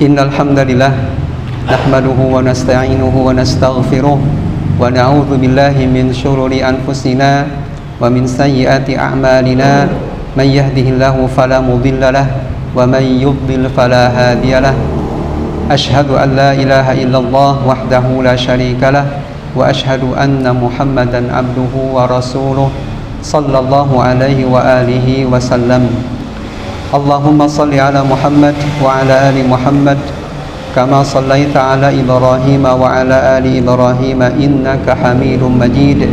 Innal hamdalillah nahmaduhu wa nasta'inuhu wa nastaghfiruh wa na'udzu billahi min shururi anfusina wa min sayyiati a'malina may yahdihillahu fala mudilla lahu wa may yudlil fala hadiya lahu. Asyhadu an la ilaha illallah wahdahu la syarika lah wa asyhadu anna Muhammadan abduhu wa rasuluh sallallahu alaihi wa alihi wa sallam. Allahumma salli ala Muhammad wa ala ali Muhammad kama sallaita ala Ibrahim wa ala ali Ibrahim innaka Hamidum Majid,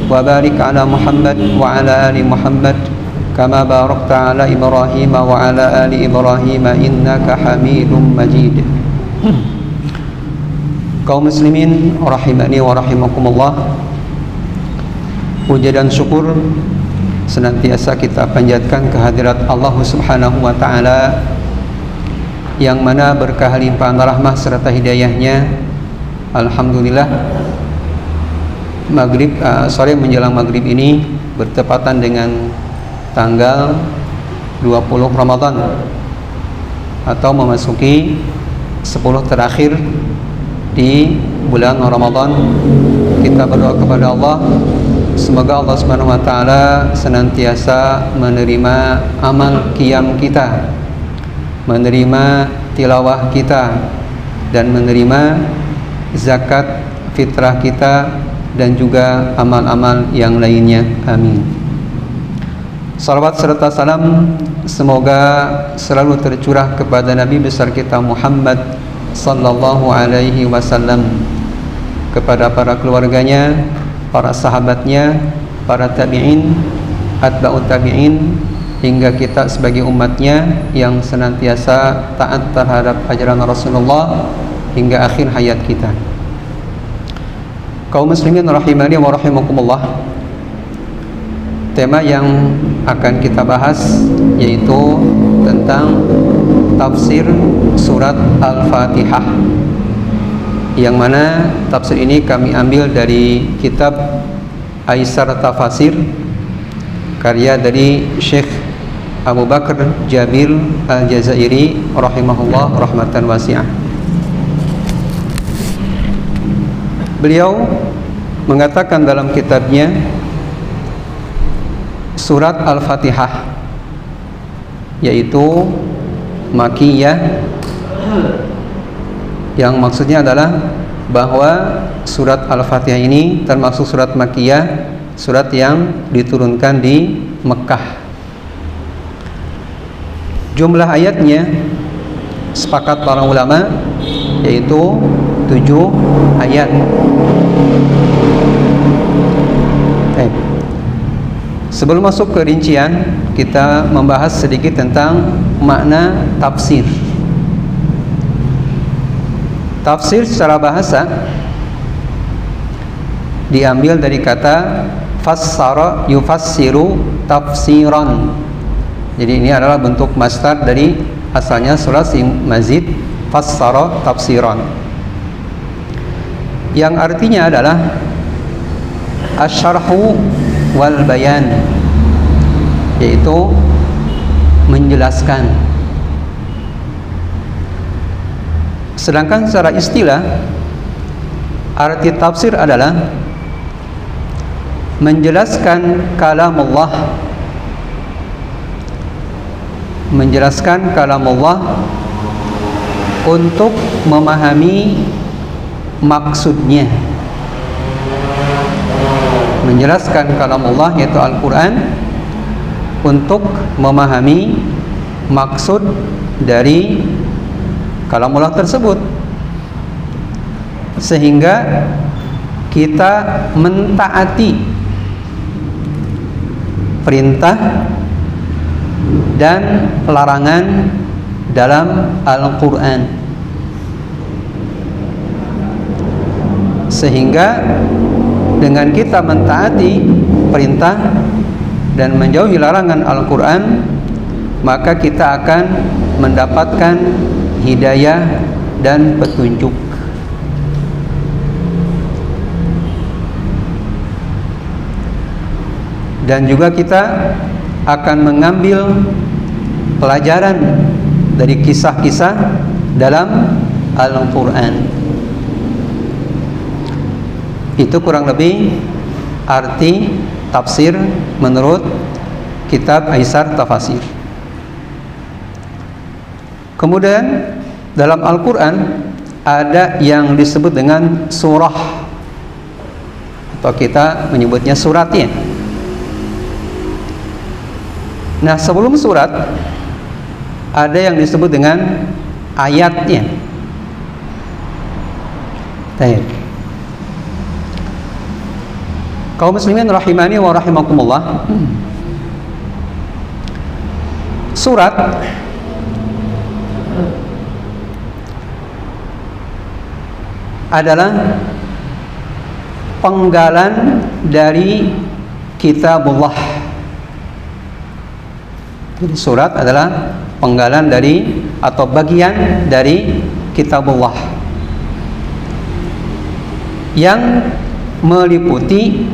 wa barik ala Muhammad wa ala ali Muhammad kama barakta ala Ibrahim wa ala ali Ibrahim innaka Hamidum Majid. Kaum muslimin rahimani wa rahimakumullah, puja dan syukur senantiasa kita panjatkan kehadirat Allah Subhanahu wa taala yang mana berkah limpahan rahmah serta hidayahnya. Alhamdulillah, sore menjelang maghrib ini bertepatan dengan tanggal 20 Ramadan atau memasuki 10 terakhir di bulan Ramadan. Kita berdoa kepada Allah, semoga Allah Subhanahu wa taala senantiasa menerima amal qiyam kita, menerima tilawah kita, dan menerima zakat fitrah kita dan juga amal-amal yang lainnya. Amin. Salawat serta salam semoga selalu tercurah kepada Nabi besar kita Muhammad sallallahu alaihi wasallam, kepada para keluarganya, para sahabatnya, para tabi'in, atba'ut tabi'in, hingga kita sebagai umatnya yang senantiasa taat terhadap ajaran Rasulullah hingga akhir hayat kita. Kaum muslimin rahimani wa rahimakumullah, tema yang akan kita bahas yaitu tentang tafsir surat Al-Fatihah, yang mana tafsir ini kami ambil dari kitab Aisar Tafasir karya dari Syekh Abu Bakar Jabir Al-Jazairi rahimahullah rahmatan wasi'ah. Beliau mengatakan dalam kitabnya surat Al-Fatihah yaitu Makkiyah, yang maksudnya adalah bahwa surat Al-Fatihah ini termasuk surat Makkiyah, surat yang diturunkan di Mekah. Jumlah ayatnya sepakat para ulama yaitu 7 ayat. Sebelum masuk ke rincian, kita membahas sedikit tentang makna tafsir. Tafsir secara bahasa diambil dari kata fassara yufassiru tafsiran. Jadi ini adalah bentuk masdar dari asalnya sulasi mazid fassara tafsiran, yang artinya adalah asyarhu wal bayan, yaitu menjelaskan. Sedangkan secara istilah, arti tafsir adalah menjelaskan kalam Allah, menjelaskan kalam Allah untuk memahami maksudnya. Menjelaskan kalam Allah yaitu Al-Quran untuk memahami maksud dari kalam Allah tersebut, sehingga kita mentaati perintah dan larangan dalam Al-Quran, sehingga dengan kita mentaati perintah dan menjauhi larangan Al-Quran, maka kita akan mendapatkan hidayah dan petunjuk. Dan juga kita akan mengambil pelajaran dari kisah-kisah dalam Al-Quran. Itu kurang lebih arti tafsir menurut kitab Aisar Tafasir. Kemudian dalam Al-Quran ada yang disebut dengan surah, atau kita menyebutnya suratnya. Nah, sebelum surat ada yang disebut dengan ayatnya. Baik. Kaum muslimin rahimani wa rahimakumullah. Surat adalah penggalan dari kitabullah. Jadi surat adalah penggalan dari atau bagian dari kitabullah yang meliputi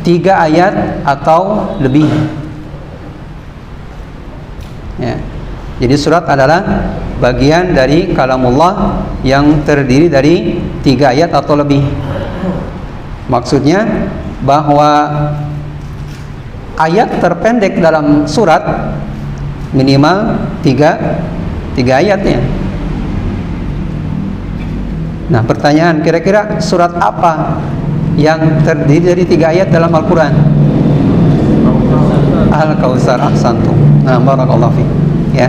3 ayat atau lebih. Ya. Jadi surat adalah bagian dari kalamullah yang terdiri dari 3 ayat atau lebih. Maksudnya bahwa ayat terpendek dalam surat minimal 3 ayatnya. Nah, pertanyaan, kira-kira surat apa yang terdiri dari 3 ayat dalam Al-Quran? Al-Kautsar. Ahsantum. Nah, barakallahu fiik. Ya.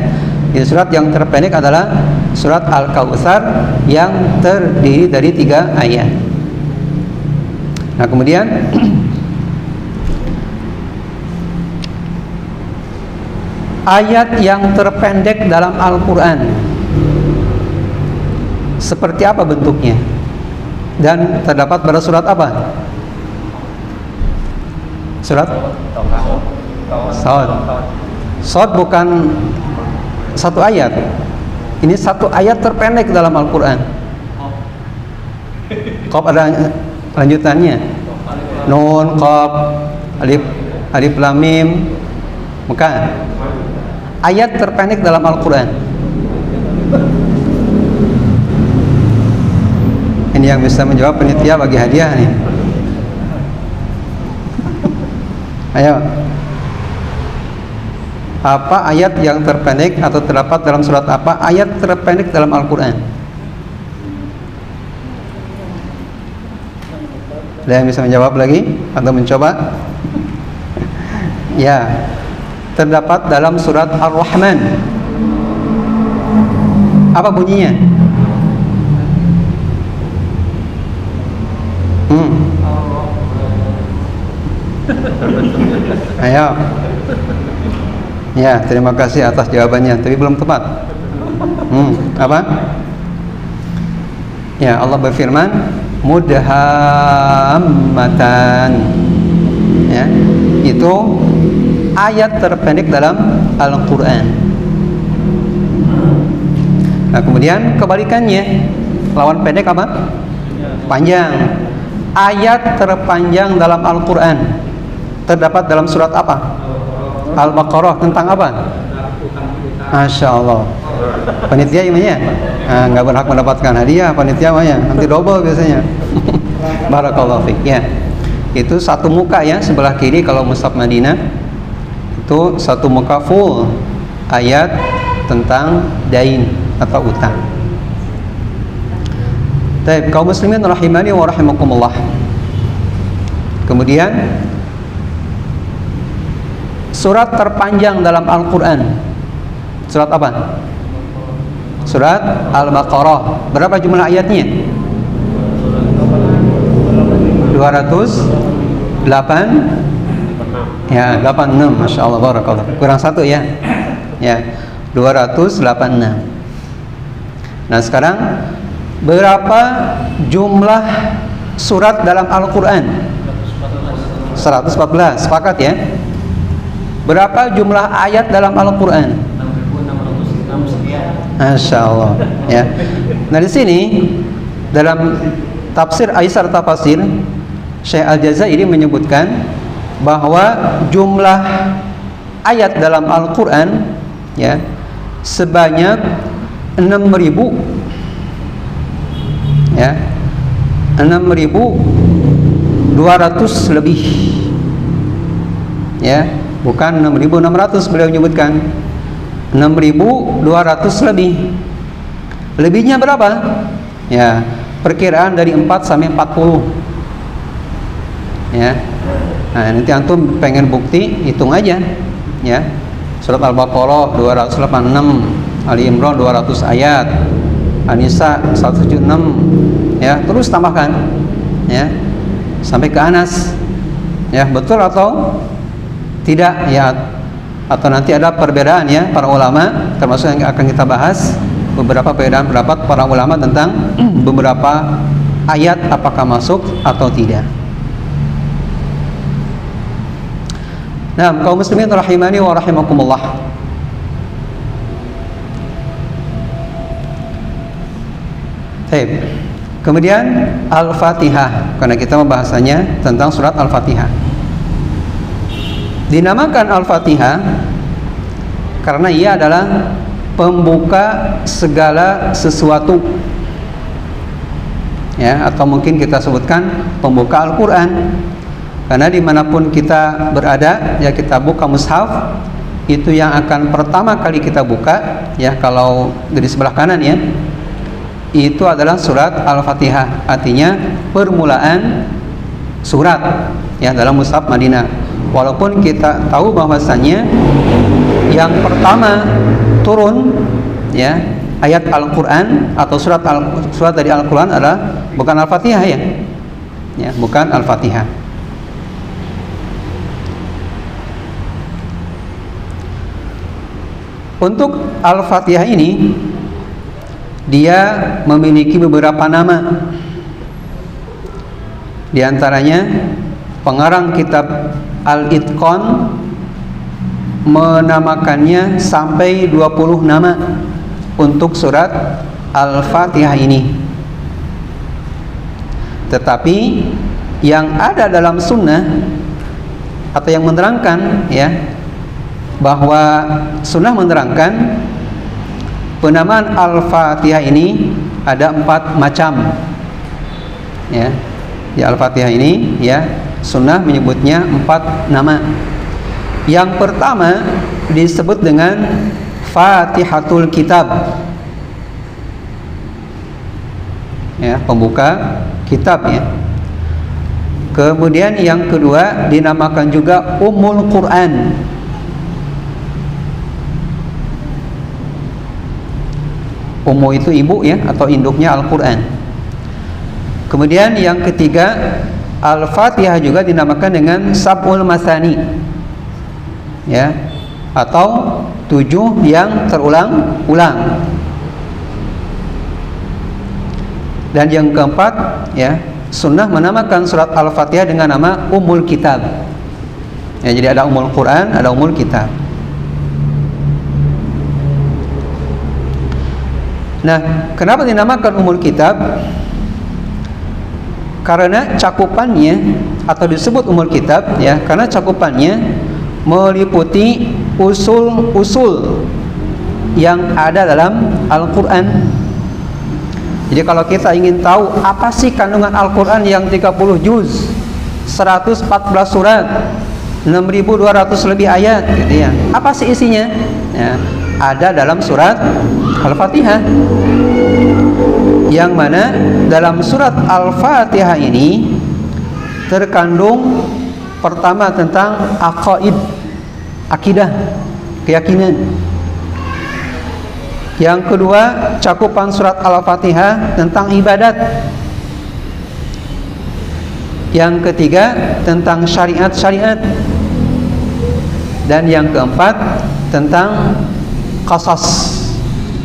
Jadi surat yang terpendek adalah surat Al-Kautsar yang terdiri dari 3 ayat. Nah, kemudian ayat yang terpendek dalam Al-Quran seperti apa bentuknya dan terdapat pada surat apa? Surat Shad. Shad bukan 1 ayat. Ini 1 ayat terpendek dalam Al-Quran. Qaf ada lanjutannya. Nun, Qaf, alif lam mim. Bukan. Ayat terpendek dalam Al-Quran. Ini yang bisa menjawab panitia bagi hadiah nih. Ayo. Apa ayat yang terpendek atau terdapat dalam surat apa? Ayat terpendek dalam Al-Quran. Ada yang bisa menjawab lagi atau mencoba? Ya, terdapat dalam surat Ar-Rahman. Apa bunyinya? Ayo. Ya, terima kasih atas jawabannya, tapi belum tepat. Apa? Ya, Allah berfirman, mudhammatan. Ya, itu ayat terpendek dalam Al-Quran. Nah, kemudian kebalikannya, lawan pendek apa? Panjang. Ayat terpanjang dalam Al-Quran terdapat dalam surat apa? Al-Baqarah. Tentang apa? Masya Allah. Panitia imanya nggak berhak mendapatkan hadiah. Panitia imanya nanti double biasanya. Barakallahu fiik. Ya, itu 1 muka ya, sebelah kiri kalau mushaf Madinah itu 1 muka full ayat tentang dain atau utang. Baik, kaum muslimin rahimani wa rahimakumullah. Kemudian surat terpanjang dalam Al-Quran surat apa? Surat Al-Baqarah. Berapa jumlah ayatnya? 208 ya, 86. Masya Allah, barakallah. Kurang 1 ya. Ya, 286. Nah, sekarang berapa jumlah surat dalam Al-Quran? 114. Sepakat ya? Berapa jumlah ayat dalam Al-Quran? 60. Masya Allah ya. Nah, di sini dalam tafsir Aisar Tafasir, Syekh Al-Jazairi menyebutkan bahwa jumlah ayat dalam Al-Quran ya sebanyak 6.000 ya, 6.200 lebih ya, bukan 6.600 beliau menyebutkan 6.200 lebih. Lebihnya berapa? Ya, perkiraan dari 4 sampai 40 ya. Nah, nanti antum pengen bukti, hitung aja ya. Surat Al-Baqarah 286, Ali Imran 200 ayat, An-Nisa 176 ya, terus tambahkan ya sampai ke Anas ya, betul atau tidak ya, atau nanti ada perbedaan ya para ulama, termasuk yang akan kita bahas beberapa perbedaan pendapat para ulama tentang beberapa ayat apakah masuk atau tidak. Nah, kaum muslimin rahimani wa rahimakumullah. Baik. Kemudian Al-Fatihah, karena kita membahasanya tentang surat Al-Fatihah. Dinamakan Al-Fatihah karena ia adalah pembuka segala sesuatu ya, atau mungkin kita sebutkan pembuka Al-Quran. Karena dimanapun kita berada ya, kita buka mushaf, itu yang akan pertama kali kita buka ya, kalau dari sebelah kanan ya, itu adalah surat Al-Fatihah, artinya permulaan surat ya dalam mushaf Madinah. Walaupun kita tahu bahwasanya yang pertama turun ya ayat Al-Quran atau surat dari Al-Quran adalah bukan Al-Fatihah ya, bukan Al-Fatihah. Untuk Al-Fatihah ini dia memiliki beberapa nama. Di antaranya pengarang kitab Al-Itqan menamakannya sampai 20 nama untuk surat Al-Fatihah ini. Tetapi yang ada dalam sunnah atau yang menerangkan ya, bahwa sunnah menerangkan penamaan Al-Fatihah ini ada 4 macam ya. Di Al-Fatihah ini ya, sunnah menyebutnya 4 nama. Yang pertama disebut dengan Fatihatul Kitab ya, pembuka kitab ya. Kemudian yang kedua dinamakan juga Ummul Quran. Ummu itu ibu ya, atau induknya Al-Quran. Kemudian yang ketiga, Al-Fatihah juga dinamakan dengan Sab'ul Masani ya, atau 7 yang terulang-ulang. Dan yang keempat ya, sunnah menamakan surat Al-Fatihah dengan nama Ummul Kitab ya, jadi ada Ummul Quran, ada Ummul Kitab. Nah, kenapa dinamakan Ummul Kitab? Karena cakupannya, atau disebut Ummul Kitab ya, karena cakupannya meliputi usul-usul yang ada dalam Al-Quran. Jadi kalau kita ingin tahu apa sih kandungan Al-Quran yang 30 juz, 114 surat, 6.200 lebih ayat gitu ya, apa sih isinya ya, ada dalam surat Al-Fatihah, yang mana dalam surat Al-Fatihah ini terkandung pertama tentang aqaid, akidah, keyakinan. Yang kedua, cakupan surat Al-Fatihah tentang ibadat. Yang ketiga, tentang syariat-syariat. Dan yang keempat, tentang qasas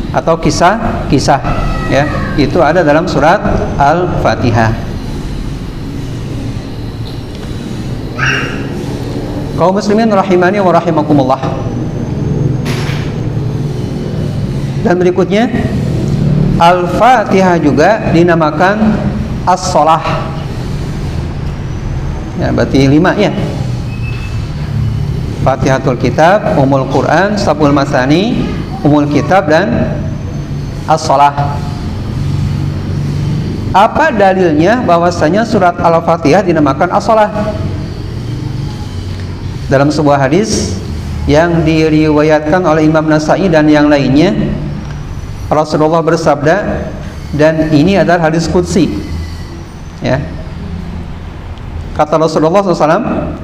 atau kisah-kisah ya, itu ada dalam surat Al-Fatihah. Kaum muslimin rahimani wa rahimakumullah. Dan berikutnya, Al-Fatihah juga dinamakan As-Shalah ya, berarti 5 ya. Fatihatul Kitab, Ummul Quran, Sab'ul Masani, Ummul Kitab, dan as-shalah. Apa dalilnya bahwasanya surat Al-Fatihah dinamakan as-shalah? Dalam sebuah hadis yang diriwayatkan oleh Imam Nasa'i dan yang lainnya, Rasulullah bersabda, dan ini adalah hadis qudsi, ya. Kata Rasulullah SAW,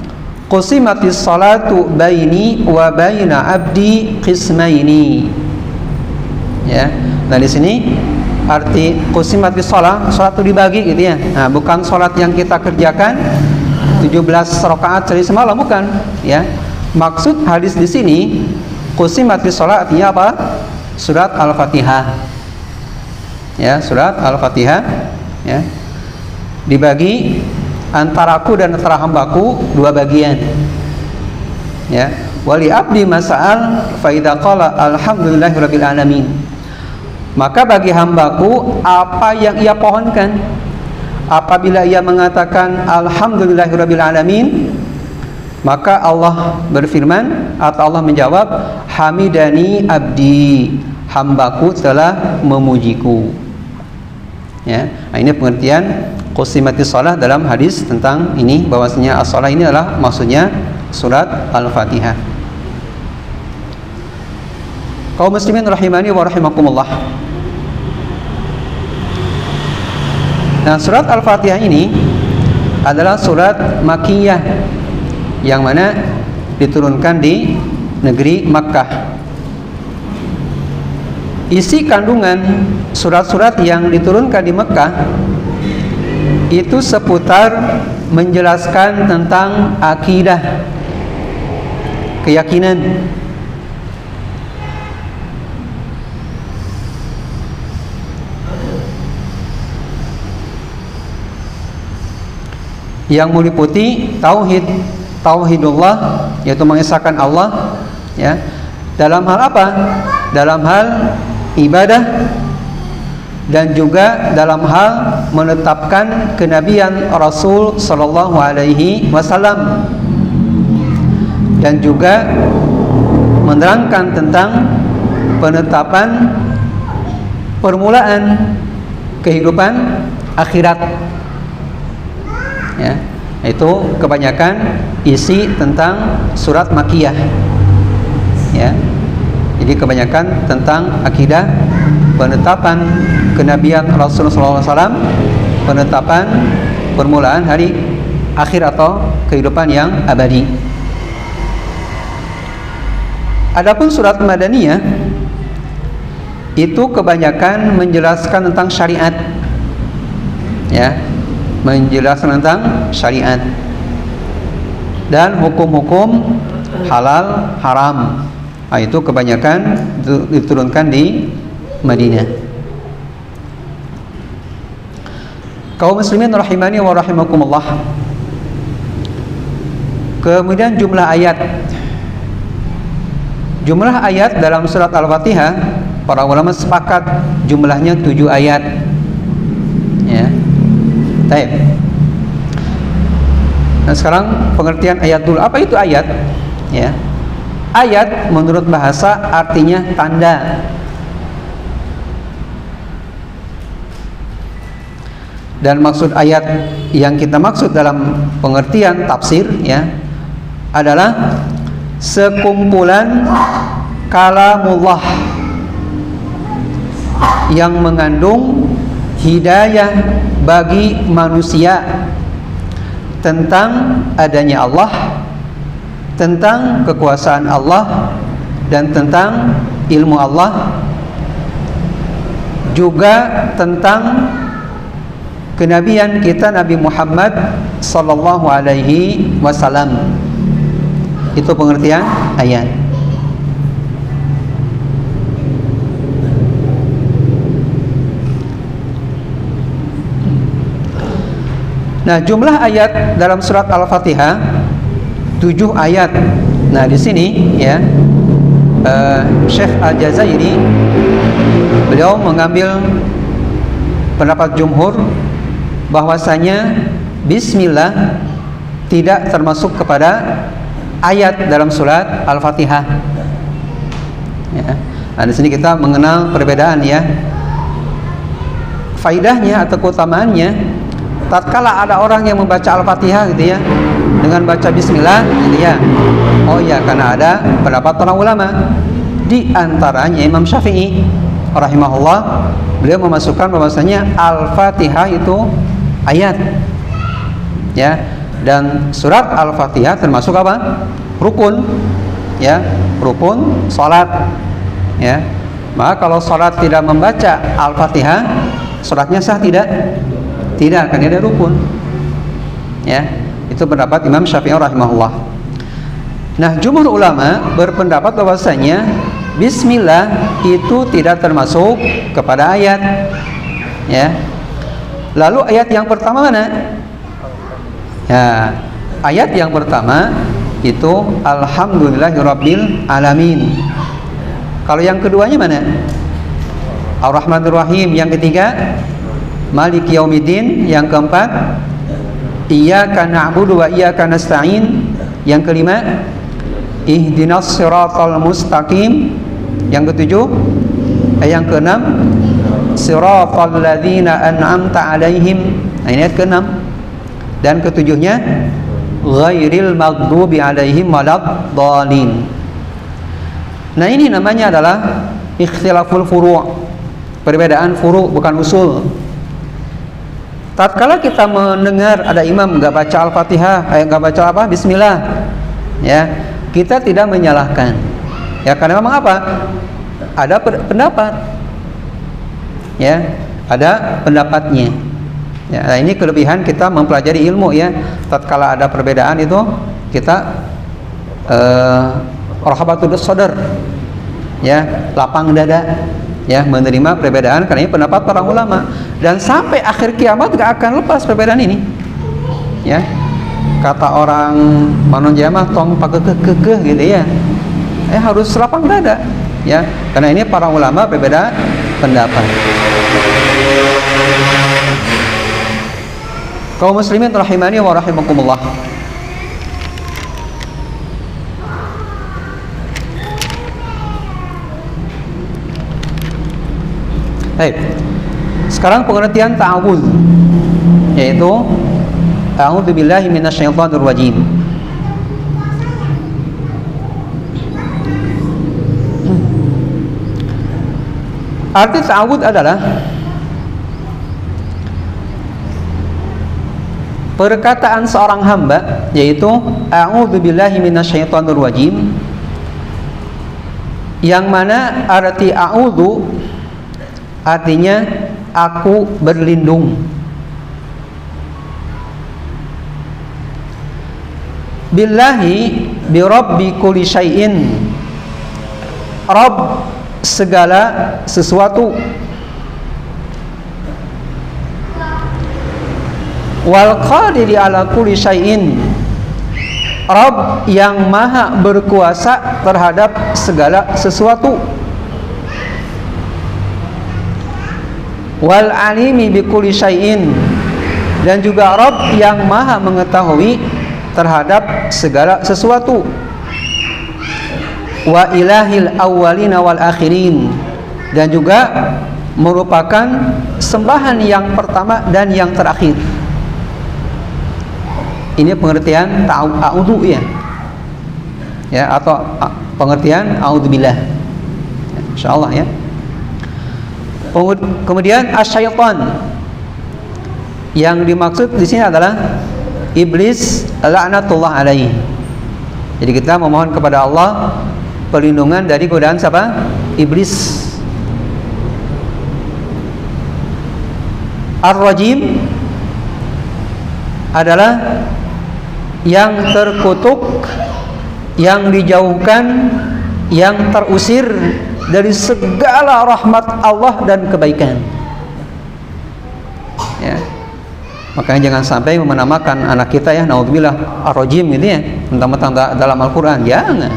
qusimatis salatu baini wa baina abdi qismaini. Ya. Nah di sini arti qusimatis salat itu dibagi gitu ya. Nah, bukan salat yang kita kerjakan 17 rakaat sehari semalam, bukan, ya. Maksud hadis di sini qusimatis salat artinya apa? Surat Al-Fatihah. Ya, surat Al-Fatihah, ya. Dibagi antaraku dan antara hambaku dua bagian, ya. Wali abdi masa'al fa idza qala alhamdulillahirabbil alamin, maka bagi hambaku apa yang ia pohonkan, apabila ia mengatakan alhamdulillahirabbil alamin, maka Allah berfirman atau Allah menjawab, hamidani abdi, hambaku telah memujiku, ya. Nah, ini pengertian qusimatis shalah dalam hadis tentang ini, bahwasanya as-shalah ini adalah maksudnya surat Al-Fatihah. Kaum muslimin rahimani wa rahimakumullah. Nah, surat Al-Fatihah ini adalah surat Makkiyah yang mana diturunkan di negeri Makkah. Isi kandungan surat-surat yang diturunkan di Makkah itu seputar menjelaskan tentang akidah, keyakinan. Yang meliputi tauhidullah, yaitu mengesahkan Allah, ya. Dalam hal apa? Dalam hal ibadah, dan juga dalam hal menetapkan kenabian Rasul sallallahu alaihi wasallam, dan juga menerangkan tentang penetapan permulaan kehidupan akhirat, ya. Itu kebanyakan isi tentang surat Makkiyah, ya. Jadi kebanyakan tentang akidah, penetapan kenabian Rasulullah SAW, penetapan permulaan hari akhir atau kehidupan yang abadi. Adapun surat Madaniyah itu kebanyakan menjelaskan tentang syariat, ya, menjelaskan tentang syariat dan hukum-hukum halal haram. Nah, itu kebanyakan diturunkan di Madinah. Kaum muslimin rahimani wa rahimakumullah. Kemudian jumlah ayat. Jumlah ayat dalam surat Al-Fatihah, para ulama sepakat jumlahnya 7 ayat. Ya. Baik. Nah, sekarang pengertian ayat dulu. Apa itu ayat? Ya. Ayat menurut bahasa artinya tanda. Dan maksud ayat yang kita maksud dalam pengertian tafsir, ya, adalah sekumpulan kalamullah yang mengandung hidayah bagi manusia tentang adanya Allah, tentang kekuasaan Allah, dan tentang ilmu Allah, juga tentang kenabian kita Nabi Muhammad sallallahu alaihi wasallam. Itu pengertian ayat. Nah, jumlah ayat dalam surat Al-Fatihah 7 ayat. Nah, di sini, ya, Syekh Al-Jazairi beliau mengambil pendapat jumhur bahwasanya bismillah tidak termasuk kepada ayat dalam surat Al-Fatihah. Ya. Nah, di sini kita mengenal perbedaan, ya, faidahnya atau keutamaannya, tatkala ada orang yang membaca Al-Fatihah gitu ya, dengan baca bismillah gitu ya. Oh ya, karena ada pendapat para ulama, di antaranya Imam Syafi'i rahimahullah, beliau memasukkan bahwasanya Al-Fatihah itu ayat. Ya, dan surat Al-Fatihah termasuk apa? Rukun. Ya, rukun salat. Ya. Maka kalau salat tidak membaca Al-Fatihah, salatnya sah tidak? Tidak, karena dia rukun. Ya, itu pendapat Imam Syafi'i rahimahullah. Nah, jumhur ulama berpendapat bahwasanya bismillah itu tidak termasuk kepada ayat. Ya. Lalu ayat yang pertama mana? Ya, ayat yang pertama itu alhamdulillahirabbil alamin. Kalau yang keduanya mana? Ar-Rahmanir Rahim. Yang ketiga Maliki Yaumiddin. Yang keempat Iyyaka na'budu wa iyyaka nasta'in. Yang kelima Ihdinas siratal mustaqim. Yang ketujuh yang keenam Siratal ladzina an'amta 'alaihim. Nah, ini ayat keenam. Dan ketujuhnya Ghairil maghdubi 'alaihim waladdallin. Nah, ini namanya adalah ikhtilaful furu', perbedaan furu' bukan usul. Tatkala kita mendengar ada imam nggak baca Al-Fatihah, nggak baca apa? Bismillah, ya, kita tidak menyalahkan. Ya, karena memang apa? Ada pendapat. Ya, ada pendapatnya. Ya, nah ini kelebihan kita mempelajari ilmu ya. Tatkala ada perbedaan itu kita rahabatul sadar, ya, lapang dada, ya, menerima perbedaan karena ini pendapat para ulama, dan sampai akhir kiamat gak akan lepas perbedaan ini. Ya, kata orang manon jamah tong pakai kekeh gitu ya, harus lapang dada, ya, karena ini para ulama berbeda pendapat. Kaum muslimin rahimani wa rahimakumullah. Baik. Sekarang pengertian ta'awudz, yaitu a'udzubillahi minasyaitonir rajim. Arti ta'awudz adalah perkataan seorang hamba, yaitu a'udzubillahi minasyaitonir rajim, yang mana arti a'udzu artinya aku berlindung. Billahi bi rabbi kulli syai'in, Rabb segala sesuatu. Wal qadiri ala kulli syai'in, Rabb yang maha berkuasa terhadap segala sesuatu. Wal alimi bi kulli syai'in, dan juga Rabb yang maha mengetahui terhadap segala sesuatu. Wa ilahil awwalina wal akhirin, dan juga merupakan sembahan yang pertama dan yang terakhir. Ini pengertian ta'awudzu ya. Ya, atau pengertian a'udzubillah. Insyaallah ya. Kemudian asyaiton, yang dimaksud di sini adalah iblis laknatullah alaihi. Jadi kita memohon kepada Allah perlindungan dari godaan siapa? Iblis. Ar-rajim adalah yang terkutuk, yang dijauhkan, yang terusir dari segala rahmat Allah dan kebaikan. Ya. Makanya jangan sampai menamakan anak kita ya, naudzubillah, ar-rajim gitu ya, mentang-mentang dalam Al-Qur'an, jangan.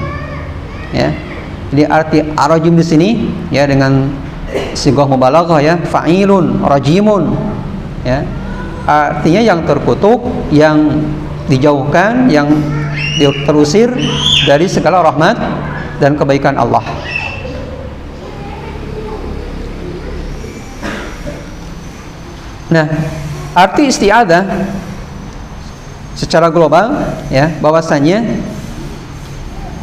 Ya. Jadi arti ar-rajim di sini ya dengan sighah mubalaghah ya, fa'ilun rajimun. Ya. Artinya yang terkutuk, yang dijauhkan, yang terusir dari segala rahmat dan kebaikan Allah. Nah, arti isti'adzah secara global ya, bahwasanya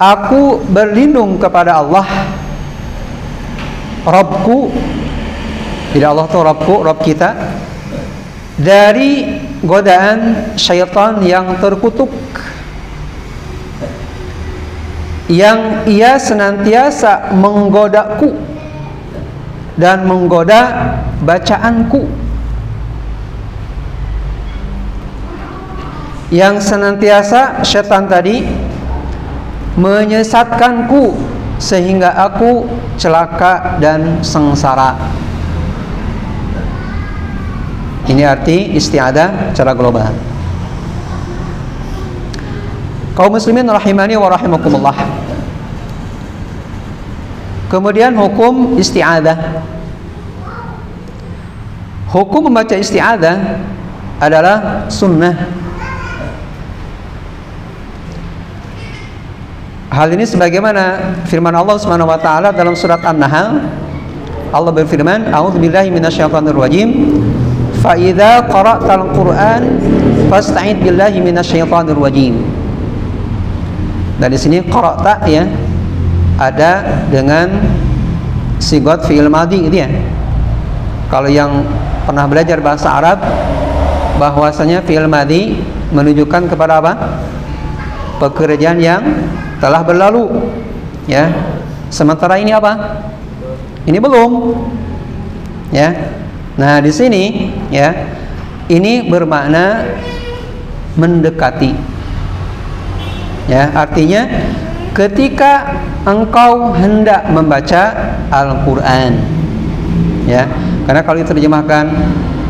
aku berlindung kepada Allah, Rabbku. Jadi Allah itu Rabbku, Rabb kita, dari godaan syaitan yang terkutuk, yang ia senantiasa menggodaku dan menggoda bacaanku, yang senantiasa syaitan tadi menyesatkanku sehingga aku celaka dan sengsara. Ini arti isti'adzah secara global. Kaum muslimin rahimani wa rahimakumullah. Kemudian hukum isti'adzah. Hukum membaca isti'adzah adalah sunnah. Hal ini sebagaimana firman Allah Subhanahu wa taala dalam surat An-Nahl. Allah berfirman, "A'udzubillahi minasyaitonir rajim. Fa idza qara'tal Qur'an fasta'id billahi minasyaitonir rajim." Dan di sini qara'ta ya ada dengan sigot fi'il madhi gitu ya. Kalau yang pernah belajar bahasa Arab, bahwasanya fi'il madhi menunjukkan kepada apa? Pekerjaan yang telah berlalu ya. Sementara ini apa? Ini belum ya. Nah, di sini ya, ini bermakna mendekati. Ya, artinya ketika engkau hendak membaca Al-Qur'an. Ya, karena kalau diterjemahkan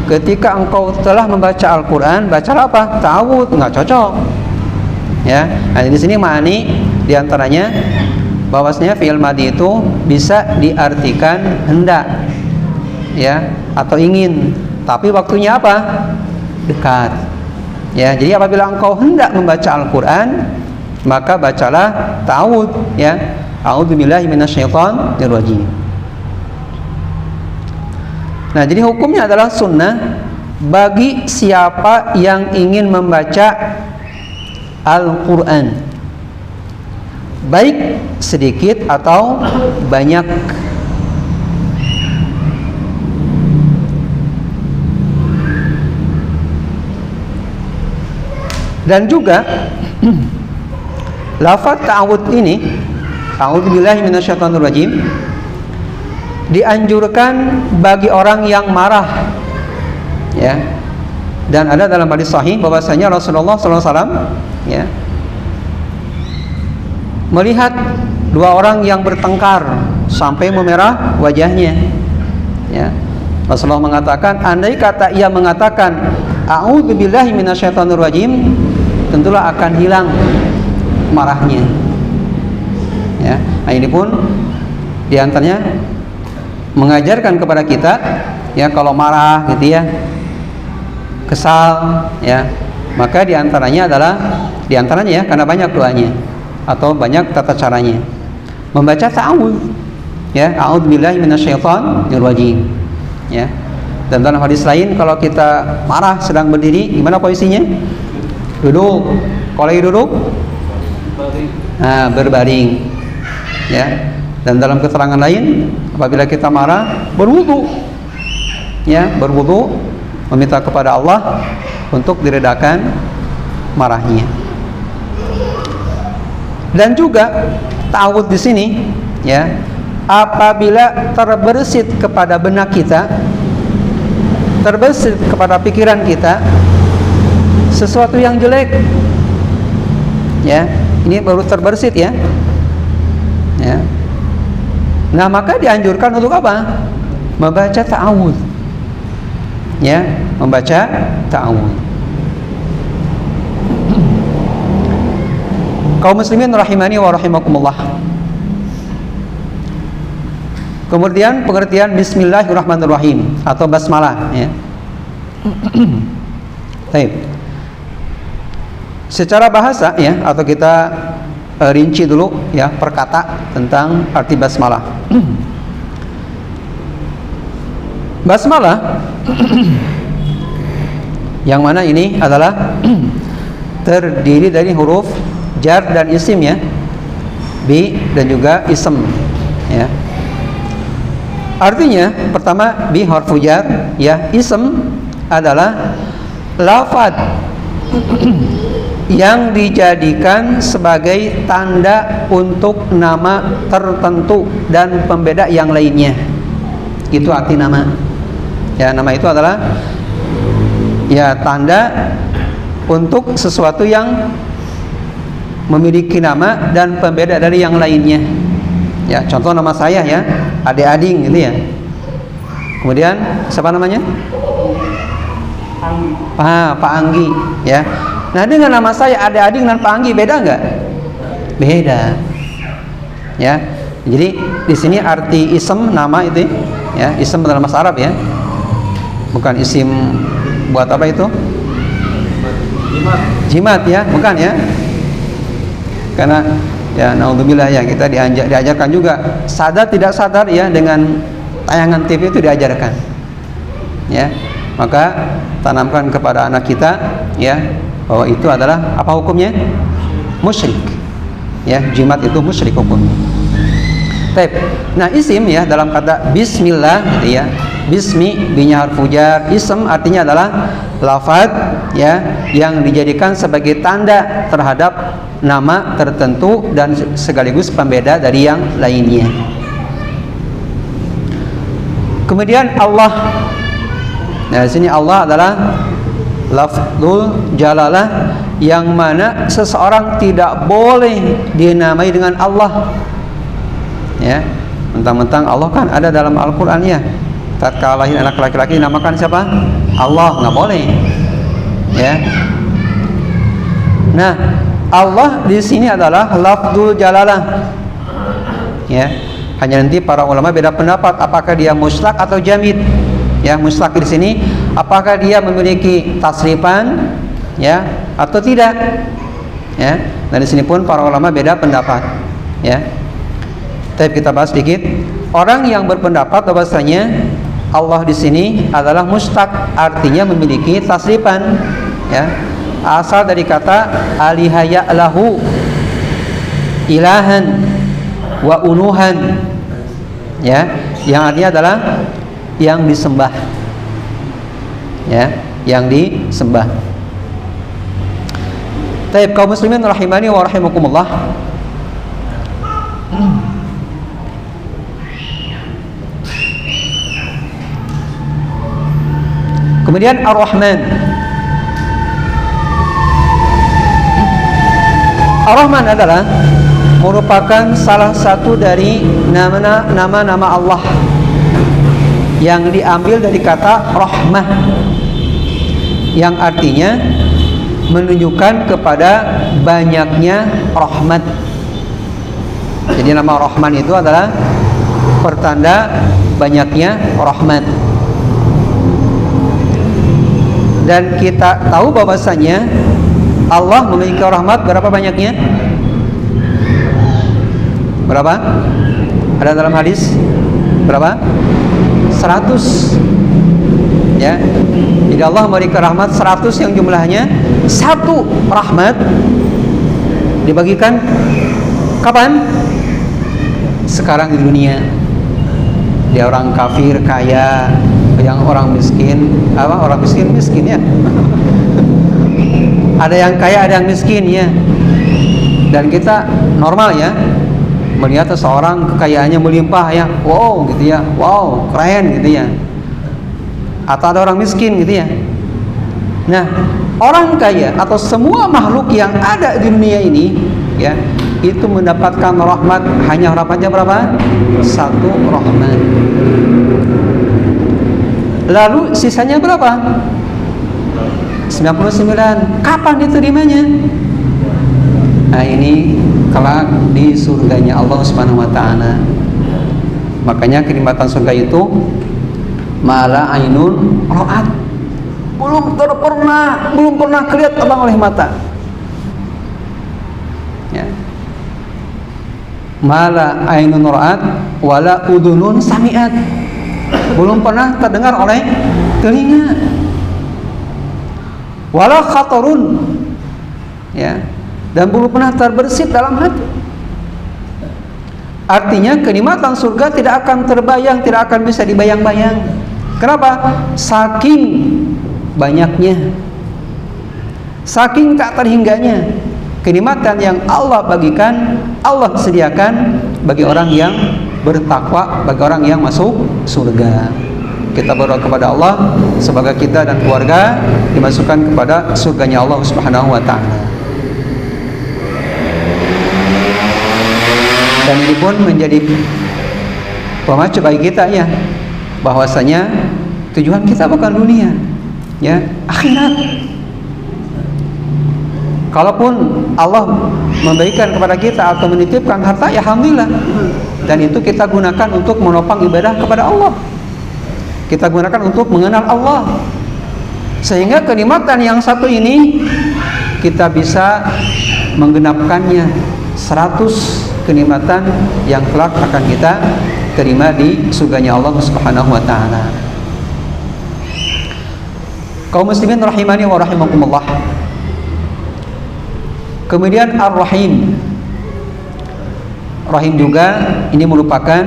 ketika engkau telah membaca Al-Qur'an, bacalah apa? Ta'awudz, enggak cocok. Ya, nah di sini makni diantaranya bahwasanya fi'il madhi itu bisa diartikan hendak, ya, atau ingin, tapi waktunya apa? Dekat. Ya, jadi apabila engkau hendak membaca Al-Qur'an, maka bacalah ta'awudz, ya, a'udzubillahi minasyaitonir rajim. Nah, jadi hukumnya adalah sunnah bagi siapa yang ingin membaca Al-Quran, baik sedikit atau banyak. Dan juga lafaz ta'awudz ini, a'udzubillahi minasyaitonir rajim, dianjurkan bagi orang yang marah, ya. Dan ada dalam hadis sahih bahwasanya Rasulullah SAW ya melihat dua orang yang bertengkar sampai memerah wajahnya. Ya. Rasulullah mengatakan, andai kata ia mengatakan a'udzubillahi minasyaitonir rajim, tentulah akan hilang marahnya. Ya. Nah, ini pun diantaranya mengajarkan kepada kita ya, kalau marah gitu ya, kesal ya, maka diantaranya ya, karena banyak doanya atau banyak tata caranya, membaca ta'awudz ya, a'udzubillahi minasyaitonir rajim ya. Dan dalam hadis lain, kalau kita marah sedang berdiri, gimana posisinya? Duduk. Kalau lagi duduk, berbaring ya. Dan dalam keterangan lain, apabila kita marah, berwudu ya, berwudu, meminta kepada Allah untuk diredakan marahnya. Dan juga ta'awudz di sini ya, apabila terbersit kepada benak kita, terbersit kepada pikiran kita sesuatu yang jelek ya, ini baru terbersit ya. Ya. Nah, maka dianjurkan untuk apa? Membaca ta'awudz. Ya, membaca ta'awudz. Kaum muslimin rahimani wa rahimakumullah. Kemudian pengertian bismillahirrahmanirrahim atau basmalah ya. Baik. Secara bahasa ya, atau kita rinci dulu ya perkata tentang arti basmalah. Basmalah Yang mana ini adalah terdiri dari huruf jar dan isim ya. Bi dan juga ism ya. Artinya pertama bi harfu jar ya, ism adalah lafaz yang dijadikan sebagai tanda untuk nama tertentu dan pembeda yang lainnya. Itu arti nama. Ya, nama itu adalah ya tanda untuk sesuatu yang memiliki nama dan pembeda dari yang lainnya. Ya, contoh nama saya ya, Ade Ading gitu ya. Kemudian siapa namanya? Pak Anggi ya. Nah, dengan nama saya Ade Ading dan Pak Anggi beda nggak? Beda. Ya. Jadi di sini arti isem nama itu ya, isem dalam bahasa Arab ya. Bukan isim buat apa itu? Jimat ya, bukan ya. Karena ya naudzubillah ya, kita diajarkan juga sadar tidak sadar ya, dengan tayangan TV itu diajarkan ya. Maka tanamkan kepada anak kita ya bahwa itu adalah apa hukumnya? Musyrik ya, jimat itu musyrik hukumnya. Baik. Nah, isim ya dalam kata bismillah gitu ya. Bismi binya harfu jar, ism artinya adalah lafaz ya yang dijadikan sebagai tanda terhadap nama tertentu dan sekaligus pembeda dari yang lainnya. Kemudian Allah. Nah, di sini Allah adalah lafzul jalalah yang mana seseorang tidak boleh dinamai dengan Allah. Ya, mentang-mentang Allah kan ada dalam Al-Qur'an ya. Tatkala lahir anak laki-laki dinamakan siapa? Allah, nggak boleh. Ya. Nah, Allah di sini adalah lafzul jalalah. Ya. Hanya nanti para ulama beda pendapat apakah dia mustlaq atau jamid. Ya, mustlaq di sini apakah dia memiliki tasrifan ya atau tidak. Ya. Nah, di sini pun para ulama beda pendapat. Ya. Tapi kita bahas sedikit. Orang yang berpendapat bahwasanya Allah di sini adalah mushtaq, artinya memiliki tasrifan ya. Asal dari kata alihaya lahu ilahan wa unuhan ya, yang artinya adalah yang disembah ya, yang disembah. Baik, kaum muslimin rahimani wa rahimakumullah. Kemudian Ar-Rahman. Ar-Rahman adalah merupakan salah satu dari nama-nama Allah yang diambil dari kata rahmah, yang artinya menunjukkan kepada banyaknya rahmat. Jadi nama Rahman itu adalah pertanda banyaknya rahmat. Dan kita tahu bahwasanya Allah memiliki rahmat berapa banyaknya? Berapa? Ada dalam hadis berapa? 100 ya. Jadi Allah memberi rahmat 100 yang jumlahnya satu rahmat dibagikan kapan? Sekarang di dunia. Dia orang kafir kaya, yang orang miskin orang miskin ya. Ada yang kaya, ada yang miskin ya. Dan kita normal ya melihat seseorang kekayaannya melimpah ya, wow gitu ya, wow keren gitu ya. Atau ada orang miskin gitu ya. Nah, orang kaya atau semua makhluk yang ada di dunia ini ya, itu mendapatkan rahmat, hanya rahmatnya berapa? Satu rahmat. Lalu sisanya berapa? 99. Kapan diterimanya? Nah, ini kelak di surganya Allah Subhanahu wa taala. Makanya kenikmatan surga itu mala ainun ra'at, belum pernah kelihatan oleh mata. Ya. Mala ainun ra'at wala udunun sami'at, belum pernah terdengar oleh telinga. wala khatarun, ya, dan belum pernah terbersit dalam hati. Artinya kenikmatan surga tidak akan terbayang, tidak akan bisa dibayang-bayang. Kenapa? Saking banyaknya, saking tak terhingganya kenikmatan yang Allah bagikan, Allah sediakan bagi orang yang bertakwa, bagi orang yang masuk surga. Kita berdoa kepada Allah semoga kita dan keluarga dimasukkan kepada surganya Allah Subhanahu wa ta'ala. Dan ini pun menjadi pemacu bagi kita, ya, bahwasanya tujuan kita bukan dunia, ya, akhirat. Kalaupun Allah memberikan kepada kita atau menitipkan harta, ya alhamdulillah, dan itu kita gunakan untuk menopang ibadah kepada Allah, kita gunakan untuk mengenal Allah, sehingga kenikmatan yang satu ini kita bisa menggenapkannya 100 kenikmatan yang kelak akan kita terima di surganya Allah Subhanahu wa ta'ala. Kaum muslimin rahimani wa rahimakumullah. Kemudian Ar-Rahim. Rahim juga ini merupakan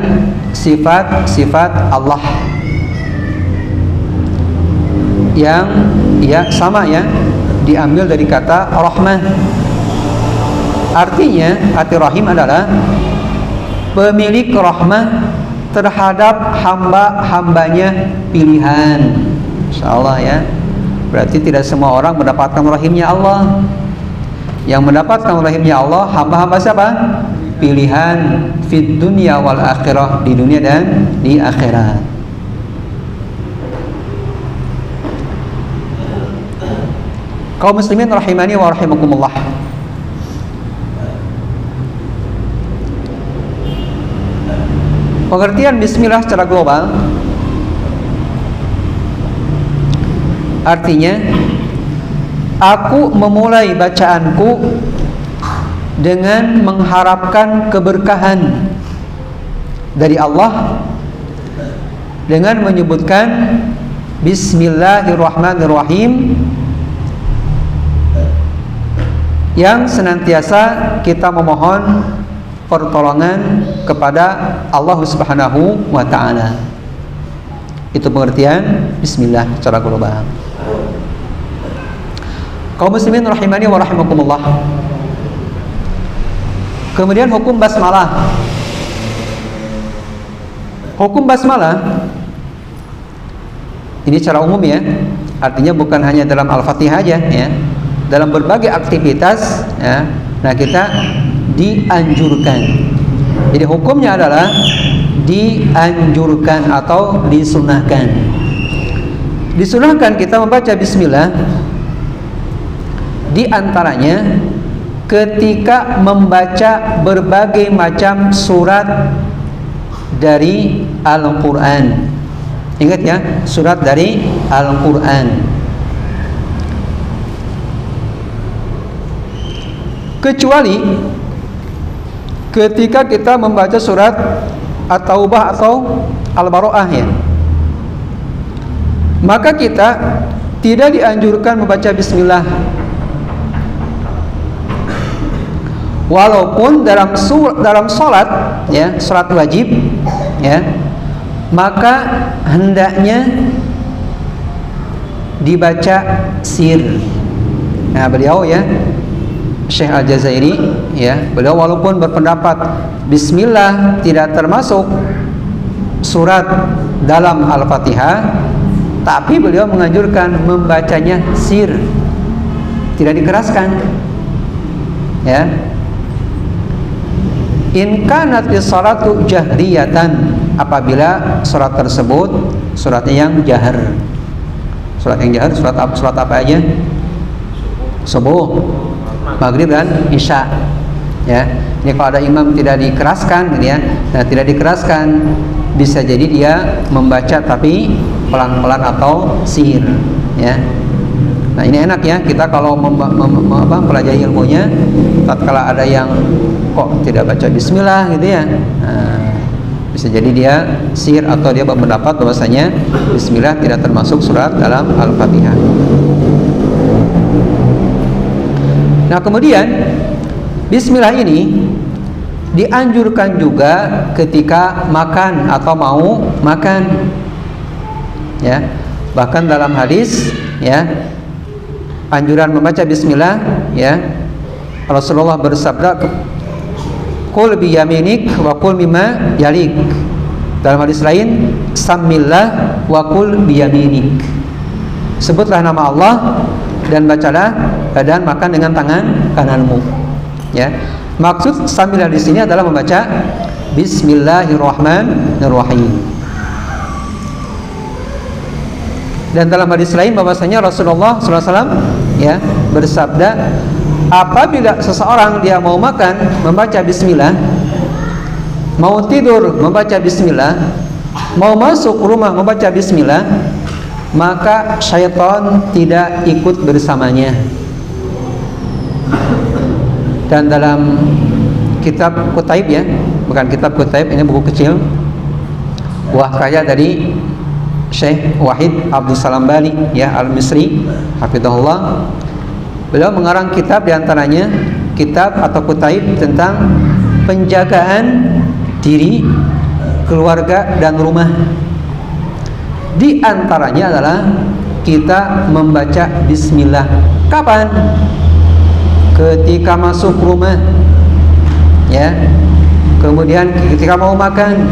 sifat-sifat Allah yang, ya, sama, ya, diambil dari kata rahmah. Artinya arti rahim adalah pemilik rahmah terhadap hamba-hambanya pilihan. Insyaallah, ya. Berarti tidak semua orang mendapatkan rahimnya Allah. Yang mendapatkan rahimnya Allah hamba-hamba siapa? Pilihan fid dunya wal akhirah, di dunia dan di akhirat. Kaum muslimin rahimani wa rahimakumullah. Pengertian bismillah secara global artinya aku memulai bacaanku dengan mengharapkan keberkahan dari Allah dengan menyebutkan Bismillahirrahmanirrahim, yang senantiasa kita memohon pertolongan kepada Allah Subhanahu wa ta'ala. Itu pengertian bismillah secara global. Kaum muslimin rahimani wa rahimakumullah. Kemudian hukum basmalah. Hukum basmalah ini secara umum, ya, artinya bukan hanya dalam Al-Fatihah aja, ya, dalam berbagai aktivitas, ya. Nah, kita dianjurkan. Jadi hukumnya adalah dianjurkan atau disunahkan. Disunahkan kita membaca bismillah di antaranya ketika membaca berbagai macam surat dari Al-Quran. Ingat, ya, surat dari Al-Quran. Kecuali ketika kita membaca surat At-Taubah atau Al-Baro'ah, ya, maka kita tidak dianjurkan membaca bismillah. Walaupun dalam salat, ya, salat wajib, ya, maka hendaknya dibaca sir. Nah, beliau, ya, Syekh Al-Jazairi, ya, beliau walaupun berpendapat bismillah tidak termasuk surat dalam Al-Fatihah, tapi beliau menganjurkan membacanya sir, tidak dikeraskan, ya. In kanat as-salatu jahriyatan, apabila surat tersebut suratnya yang jahar. Surat yang jahar surat apa aja? Subuh, maghrib dan isya, ya. Ini kalau ada imam tidak dikeraskan, gitu, ya. Nah, tidak dikeraskan bisa jadi dia membaca tapi pelan-pelan atau sir, ya. Nah, ini enak, ya, kita kalau mempelajari ilmunya, tatkala ada yang kok tidak baca bismillah, gitu, ya. Nah, bisa jadi dia sir atau dia berpendapat bahwasanya bismillah tidak termasuk surat dalam Al-Fatihah. Nah, kemudian bismillah ini dianjurkan juga ketika makan atau mau makan. Ya. Bahkan dalam hadis, ya, anjuran membaca bismillah, ya. Rasulullah bersabda, "Qul bi yaminik wa qul mimma yalik." Dalam hadis lain, "Samillah wa qul bi yaminik." Sebutlah nama Allah dan bacalah dan makan dengan tangan kananmu. Ya. Maksud samillah di sini adalah membaca Bismillahirrahmanirrahim. Dan dalam hadis lain bahwasanya Rasulullah SAW, ya, bersabda, apabila seseorang dia mau makan membaca bismillah, mau tidur membaca bismillah, mau masuk rumah membaca bismillah, maka syaitan tidak ikut bersamanya. Dan dalam kitab Kutaib, ya, bukan kitab Kutaib, ini buku kecil buah karya dari Syekh Wahid Abdul Salam Bali, ya, Al-Misri, hafizahullah. Beliau mengarang kitab, diantaranya kitab atau Kutaib tentang penjagaan diri, keluarga dan rumah. Di antaranya adalah kita membaca bismillah. Kapan? Ketika masuk rumah, ya. Kemudian ketika mau makan,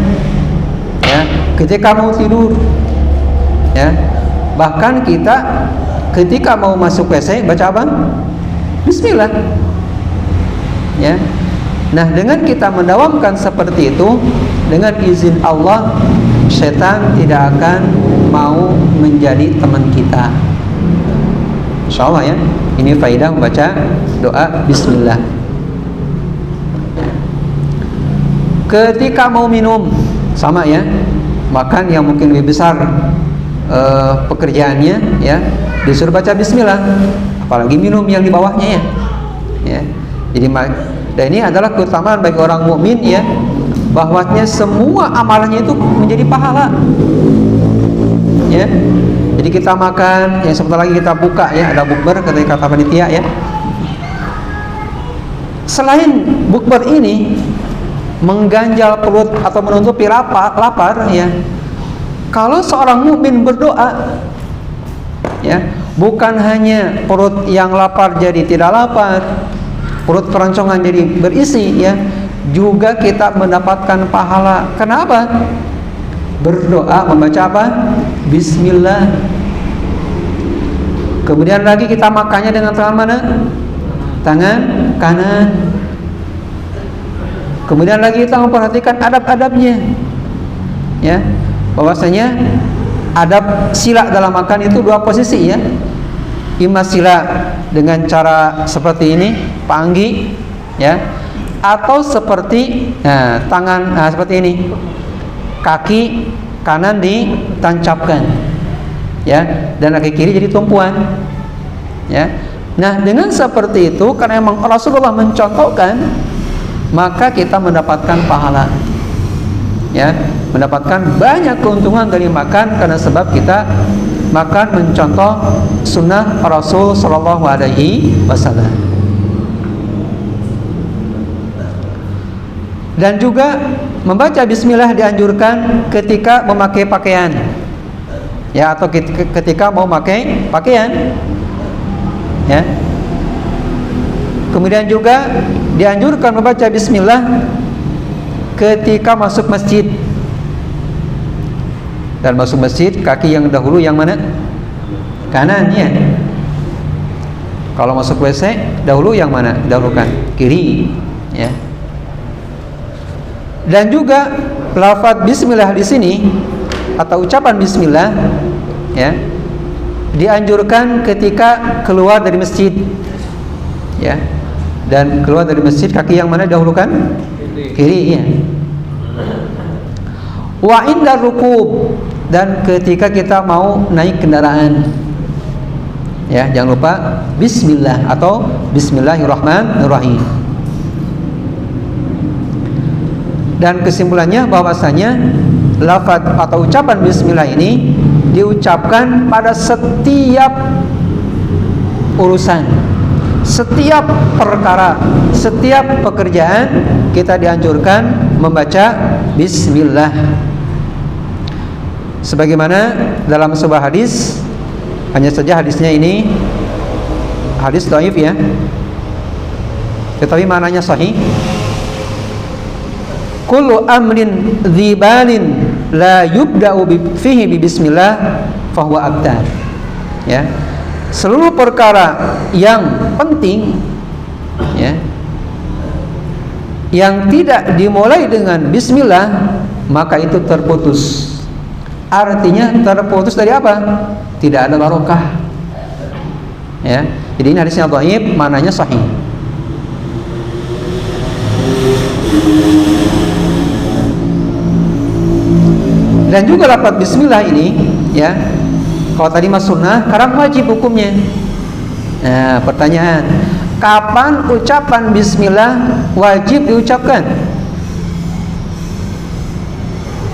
ya. Ketika mau tidur, ya. Bahkan kita ketika mau masuk WC baca apa? Bismillah. Ya. Nah, dengan kita mendawamkan seperti itu, dengan izin Allah, setan tidak akan mau menjadi teman kita. Insyaallah, ya. Ini faidah membaca doa bismillah. Ketika mau minum, sama, ya. Makan yang mungkin lebih besar pekerjaannya, ya, disuruh baca bismillah. Apalagi minum yang di bawahnya, ya. Ya. Jadi dan ini adalah keutamaan bagi orang mukmin, ya, bahwasanya semua amalnya itu menjadi pahala. Ya. Jadi kita makan, yang sebentar lagi kita buka, ya, ada bukber ketika kata panitia, ya. Selain bukber ini mengganjal perut atau menutupi lapar, ya. Kalau seorang mukmin berdoa, ya, bukan hanya perut yang lapar jadi tidak lapar, perut keroncongan jadi berisi, ya, juga kita mendapatkan pahala. Kenapa? Berdoa membaca apa? Bismillah. Kemudian lagi kita makannya dengan tangan mana? Tangan kanan. Kemudian lagi kita memperhatikan adab-adabnya, ya, bahwasanya adab sila dalam makan itu dua posisi, ya. Imma sila dengan cara seperti ini, panggi, ya, atau seperti tangan seperti ini, kaki kanan ditancapkan, ya, dan kaki kiri jadi tumpuan, ya. Nah, dengan seperti itu, karena memang Rasulullah mencontohkan, maka kita mendapatkan pahala, ya, mendapatkan banyak keuntungan dari makan, karena sebab kita makan mencontoh sunnah Rasul Sallallahu Alaihi Wasallam. Dan juga membaca bismillah dianjurkan ketika memakai pakaian, ya, atau ketika mau pakai pakaian, ya. Kemudian juga dianjurkan membaca bismillah ketika masuk masjid. Dan masuk masjid, kaki yang dahulu yang mana? Kanan, ya. Kalau masuk WC dahulu yang mana? Dahulukan kiri, ya. Dan juga lafaz bismillah di sini atau ucapan bismillah, ya, dianjurkan ketika keluar dari masjid, ya. Dan keluar dari masjid, kaki yang mana dahulukan? Kiri, ya. Wa inda rukub, dan ketika kita mau naik kendaraan, ya, jangan lupa bismillah atau bismillahirrahmanirrahim. Dan kesimpulannya bahwasanya lafaz atau ucapan bismillah ini diucapkan pada setiap urusan, setiap perkara, setiap pekerjaan kita dianjurkan membaca bismillah. Sebagaimana dalam sebuah hadis, hanya saja hadisnya ini hadis dhaif ya, tetapi maknanya sahih. Kullu amrin dzibalin la yubda'u fihi bi bismillah fahuwa abtar. Ya. Seluruh perkara yang penting ya, yang tidak dimulai dengan bismillah, maka itu terputus. Artinya terputus dari apa? Tidak ada barokah. Ya. Jadi ini hadisnya dhaif, maknanya sahih. Dan juga lafaz bismillah ini ya, kalau tadi mas sunnah, sekarang wajib hukumnya. Nah, pertanyaan, kapan ucapan bismillah wajib diucapkan?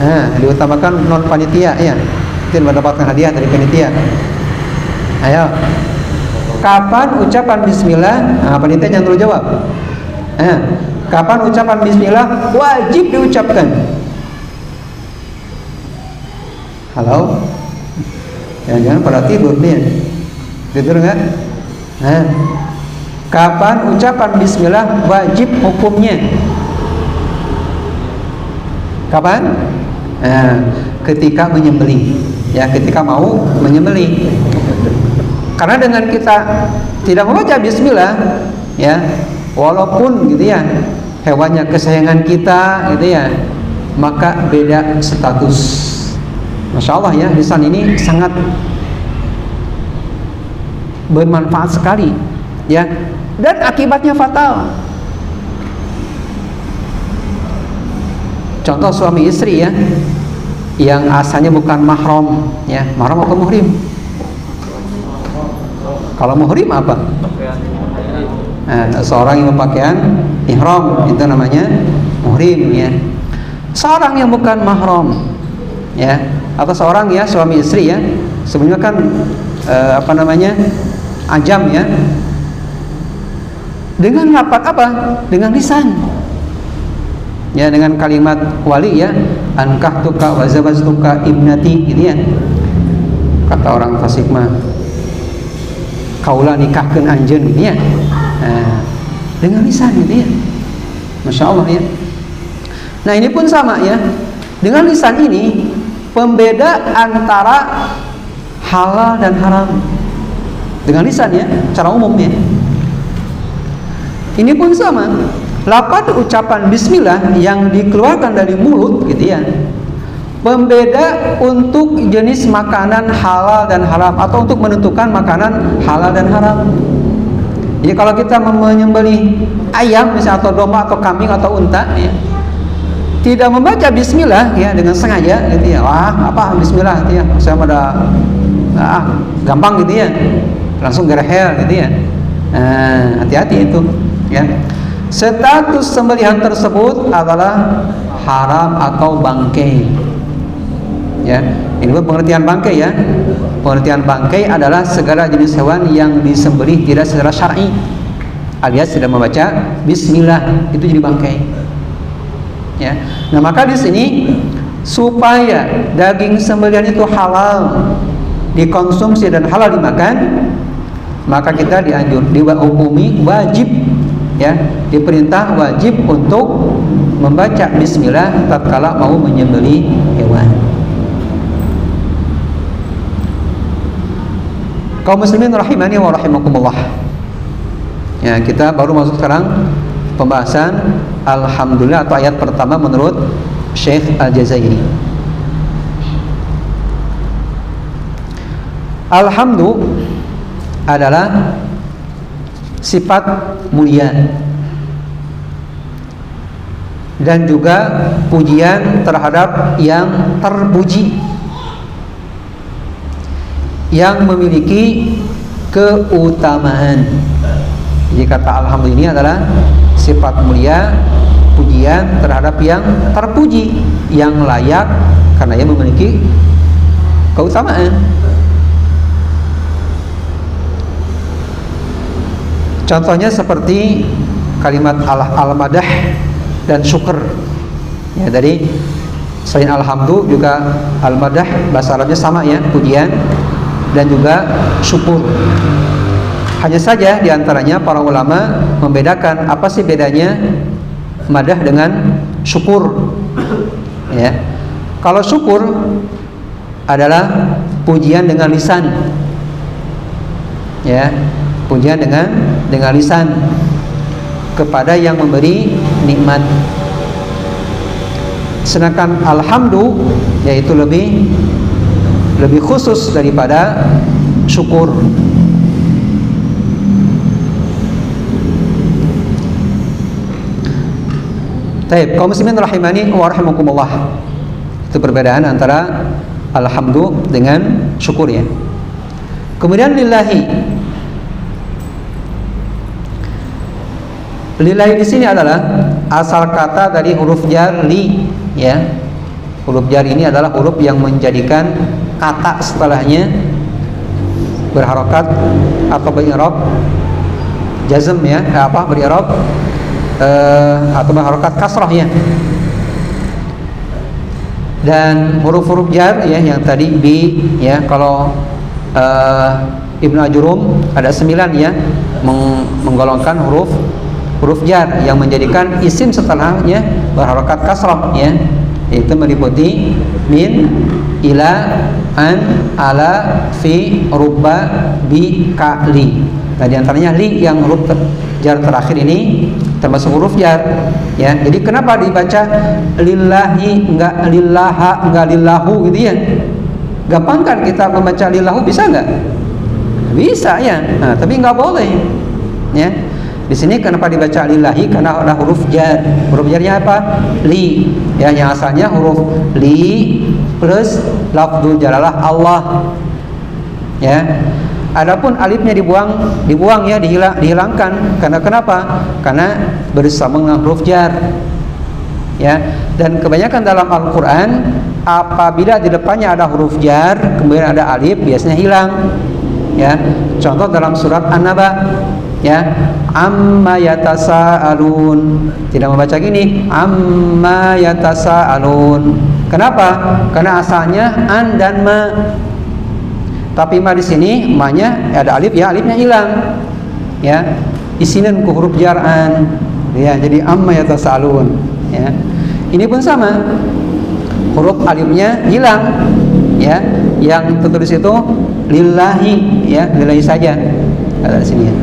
Nah, diutamakan non panitia ya, mungkin mendapatkan hadiah dari panitia. Ayo, kapan ucapan bismillah? Nah, panitia jangan dulu jawab. Nah, kapan ucapan bismillah wajib diucapkan? Halo? Jangan-jangan pada tidur nih. Tidur enggak? Nah, kapan ucapan bismillah wajib hukumnya? Kapan? Nah, ketika menyembelih. Ya, ketika mau menyembelih. Karena dengan kita tidak membaca bismillah, ya, walaupun gitu ya, hewannya kesayangan kita gitu ya, maka beda status. Masya Allah ya, lisan ini sangat bermanfaat sekali ya, dan akibatnya fatal. Contoh suami istri ya, yang asalnya bukan mahram ya, mahram atau muhrim? Kalau muhrim apa? Nah, seorang yang berpakaian ihram itu namanya muhrim ya. Seorang yang bukan mahram ya, atau seorang ya suami istri ya, sebenarnya kan ajam ya, dengan lafaz apa? Dengan lisan ya, dengan kalimat wali ya, ankahtuka wa zawajtuka ibnati gitu ya, kata orang fasik mah kaula nikahkeun anjeun gitu ya. Nah, dengan lisan gitu ya, Masya Allah ya. Nah, ini pun sama ya, dengan lisan ini pembeda antara halal dan haram dengan lisan ya, secara umum ya. Ini pun sama, lafaz ucapan bismillah yang dikeluarkan dari mulut gitu ya, pembeda untuk jenis makanan halal dan haram, atau untuk menentukan makanan halal dan haram. Jadi kalau kita menyembelih ayam misalnya, atau domba atau kambing atau unta ya, tidak membaca bismillah ya dengan sengaja gitu ya, wah apa bismillah gitu ya, saya pada gampang gitu ya, langsung gerehel gitu ya. Nah, hati-hati itu ya. Status sembelihan tersebut adalah haram atau bangkai ya. Ini pengertian bangkai ya. Pengertian bangkai adalah segala jenis hewan yang disembelih tidak secara syar'i, alias tidak membaca bismillah, itu jadi bangkai. Ya. Nah, maka di sini supaya daging sembelihan itu halal dikonsumsi dan halal dimakan, maka kita dihukumi wajib ya, diperintah wajib untuk membaca bismillah tatkala mau menyembelih hewan. Kaum muslimin rahimani wa rahimakumullah. Ya, kita baru masuk sekarang pembahasan alhamdulillah atau ayat pertama menurut Syekh Al-Jazairi. Alhamdu adalah sifat mulia dan juga pujian terhadap yang terpuji, yang memiliki keutamaan. Jadi kata alhamdulillah ini adalah sifat mulia, pujian terhadap yang terpuji, yang layak karena ia memiliki keutamaan. Contohnya seperti kalimat al-madah dan syukur. Ya, dari selain alhamdu juga al-madah bahasa Arabnya sama ya, pujian, dan juga syukur. Hanya saja diantaranya para ulama membedakan apa sih bedanya madah dengan syukur. Ya, kalau syukur adalah pujian dengan lisan. Ya, pujian dengan lisan kepada yang memberi nikmat. Sedangkan alhamdu yaitu lebih khusus daripada syukur. Baik, kaum muslimin rahimani wa rahimakumullah. Itu perbedaan antara alhamdu dengan syukur ya. Kemudian lillahi. Lillahi di sini adalah asal kata dari huruf jar li ya. Huruf jar ini adalah huruf yang menjadikan kata setelahnya berharokat atau beri'rab jazm ya, beri'rab atau berharokat kasrah ya. Dan huruf-huruf jar ya yang tadi bi ya, kalau Ibnu Ajurum ada 9 ya menggolongkan huruf jar yang menjadikan isim setelahnya berharokat kasrah ya, yaitu meliputi min, ila, an, ala, fi, rubba, bi, ka, li. Nah diantaranya li yang huruf jar terakhir ini termasuk huruf jar ya. Jadi kenapa dibaca lillahi enggak lillaha enggak lillahu gitu ya? Gampang kan kita membaca lillahu, bisa enggak? Bisa ya. Nah, tapi enggak boleh ya. Di sini kenapa dibaca lillahi? Karena ada huruf jar. Huruf jarnya apa? Li ya, yang asalnya huruf li plus lafdzul jalalah Allah ya. Adapun alifnya dibuang ya, dihilangkan. Karena kenapa? Karena bersama dengan huruf jar. Ya, dan kebanyakan dalam Al-Qur'an apabila di depannya ada huruf jar, kemudian ada alif, biasanya hilang. Ya. Contoh dalam surat An-Naba ya, amma yatasaalun. Tidak membaca gini, amma yatasaalun. Kenapa? Karena asalnya an dan ma. Tapi ma di sini ma-nya ada alif ya, alifnya hilang. Ya. Isinan ku huruf jar'an. Ya, jadi amma yatasaalun ya. Ini pun sama. Huruf alifnya hilang ya. Yang tertulis itu lillahi ya, lillahi saja. Ada di sini ya.